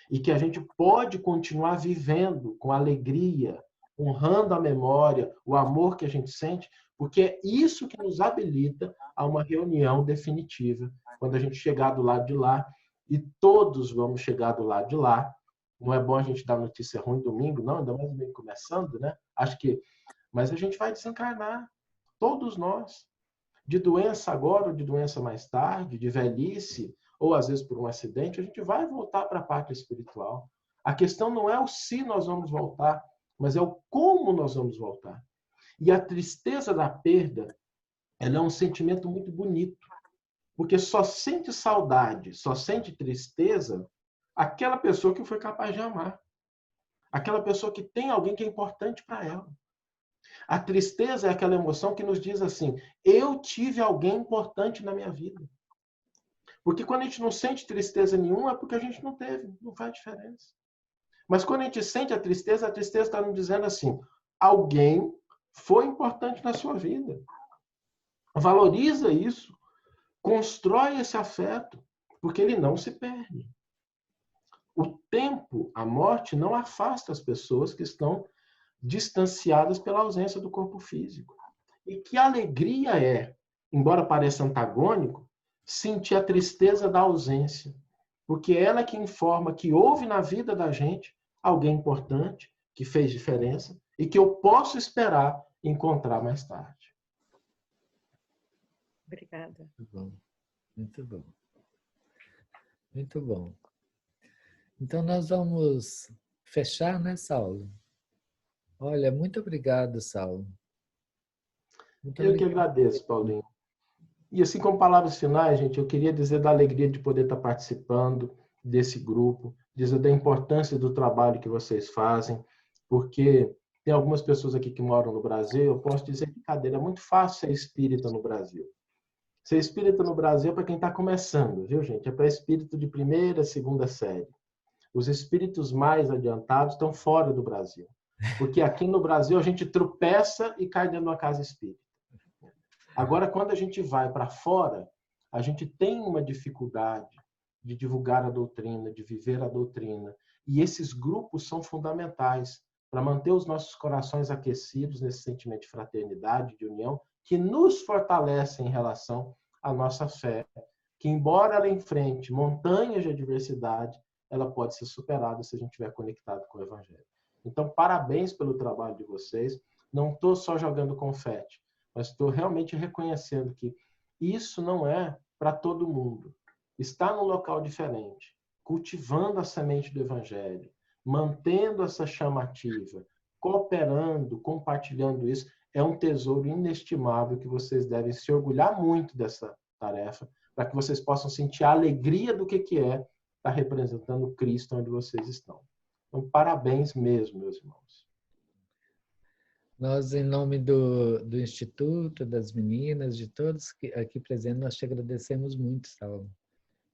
E que a gente pode continuar vivendo com alegria, honrando a memória, o amor que a gente sente, porque é isso que nos habilita a uma reunião definitiva, quando a gente chegar do lado de lá, e todos vamos chegar do lado de lá. Não é bom a gente dar notícia ruim domingo, não, ainda mais domingo começando, né? Mas a gente vai desencarnar, todos nós, de doença agora ou de doença mais tarde, de velhice, ou às vezes por um acidente, a gente vai voltar para a pátria espiritual. A questão não é o se nós vamos voltar, mas é o como nós vamos voltar. E a tristeza da perda, ela é um sentimento muito bonito, porque só sente saudade, só sente tristeza aquela pessoa que foi capaz de amar. Aquela pessoa que tem alguém que é importante para ela. A tristeza é aquela emoção que nos diz assim, eu tive alguém importante na minha vida. Porque quando a gente não sente tristeza nenhuma, é porque a gente não teve, não faz diferença. Mas quando a gente sente a tristeza está nos dizendo assim, alguém foi importante na sua vida. Valoriza isso, constrói esse afeto, porque ele não se perde. O tempo, a morte, não afasta as pessoas que estão distanciadas pela ausência do corpo físico. E que alegria é, embora pareça antagônico, sentir a tristeza da ausência, porque ela é que informa que houve na vida da gente alguém importante, que fez diferença, e que eu posso esperar encontrar mais tarde. Obrigada. Muito bom. Muito bom. Muito bom. Então, nós vamos fechar, né, Saulo? Olha, muito obrigado, Saulo. Muito eu que agradeço, Paulinho. E assim, como palavras finais, gente, eu queria dizer da alegria de poder estar participando desse grupo, dizer da importância do trabalho que vocês fazem, porque tem algumas pessoas aqui que moram no Brasil, eu posso dizer que, cadeira, é muito fácil ser espírita no Brasil. Ser espírita no Brasil é para quem está começando, viu, gente? É para espírito de primeira, segunda série. Os espíritos mais adiantados estão fora do Brasil. Porque aqui no Brasil a gente tropeça e cai dentro de uma casa espírita. Agora, quando a gente vai para fora, a gente tem uma dificuldade de divulgar a doutrina, de viver a doutrina. E esses grupos são fundamentais para manter os nossos corações aquecidos nesse sentimento de fraternidade, de união, que nos fortalece em relação à nossa fé, que embora ela enfrente montanhas de adversidade, ela pode ser superada se a gente estiver conectado com o Evangelho. Então, parabéns pelo trabalho de vocês. Não estou só jogando confete, mas estou realmente reconhecendo que isso não é para todo mundo. Estar num local diferente, cultivando a semente do Evangelho, mantendo essa chama ativa, cooperando, compartilhando isso, é um tesouro inestimável que vocês devem se orgulhar muito dessa tarefa, para que vocês possam sentir a alegria do que é estar representando Cristo onde vocês estão. Então, parabéns mesmo, meus irmãos. Nós, em nome do Instituto, das meninas, de todos aqui presentes, nós te agradecemos muito, Saulo.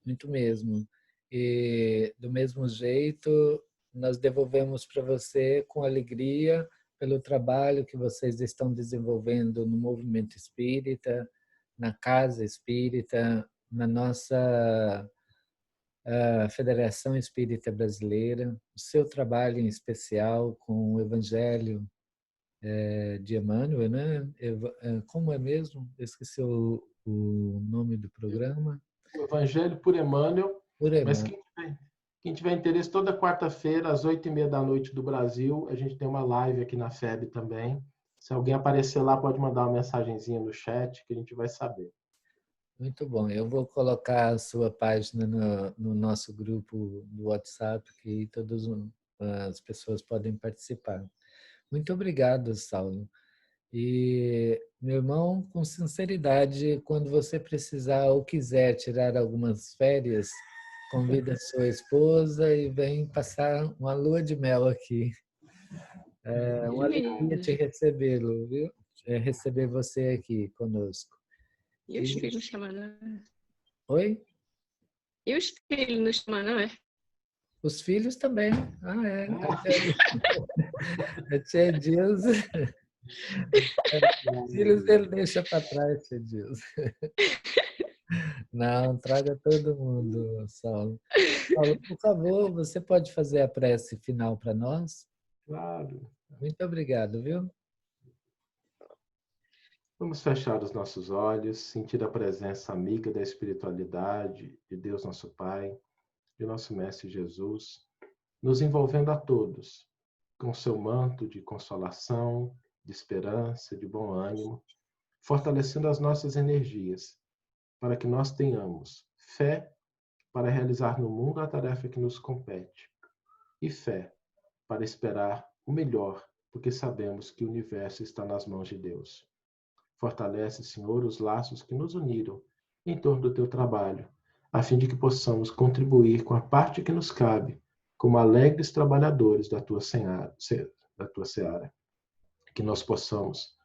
Muito mesmo. E, do mesmo jeito, nós devolvemos para você com alegria pelo trabalho que vocês estão desenvolvendo no movimento espírita, na Casa Espírita, na nossa Federação Espírita Brasileira, o seu trabalho em especial com o Evangelho de Emmanuel, né? Como é mesmo? Eu esqueci o nome do programa. O Evangelho por Emmanuel. Mas quem tiver interesse, toda quarta-feira, às 20h30 da noite do Brasil, a gente tem uma live aqui na FEB também, Se alguém aparecer lá, pode mandar uma mensagenzinha no chat que a gente vai saber. Muito bom. Eu vou colocar a sua página no nosso grupo do WhatsApp, que todas as pessoas podem participar. Muito obrigado, Saulo. E, meu irmão, com sinceridade, quando você precisar ou quiser tirar algumas férias, convida sua esposa e vem passar uma lua de mel aqui. É uma alegria te recebê-lo, viu? Receber você aqui conosco. E os filhos chamando? Oi? E os filhos nos chamando, não é? Os filhos também. Ah, é. A tia Dilza. Os filhos ele deixa para trás, tia Dilza. Não, traga todo mundo, Saulo. Saulo, por favor, você pode fazer a prece final para nós? Claro. Muito obrigado, viu? Vamos fechar os nossos olhos, sentir a presença amiga da espiritualidade, de Deus nosso Pai, de nosso Mestre Jesus, nos envolvendo a todos, com seu manto de consolação, de esperança, de bom ânimo, fortalecendo as nossas energias, para que nós tenhamos fé para realizar no mundo a tarefa que nos compete, e fé para esperar o melhor, porque sabemos que o universo está nas mãos de Deus. Fortalece, Senhor, os laços que nos uniram em torno do teu trabalho, a fim de que possamos contribuir com a parte que nos cabe, como alegres trabalhadores da tua seara. Que nós possamos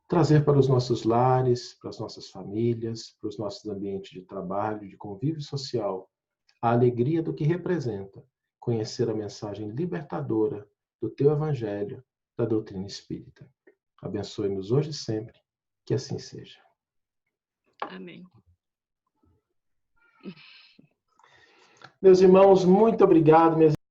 trazer para os nossos lares, para as nossas famílias, para os nossos ambientes de trabalho, de convívio social, a alegria do que representa conhecer a mensagem libertadora do teu Evangelho, da doutrina espírita. Abençoe-nos hoje e sempre, que assim seja. Amém. Meus irmãos, muito obrigado.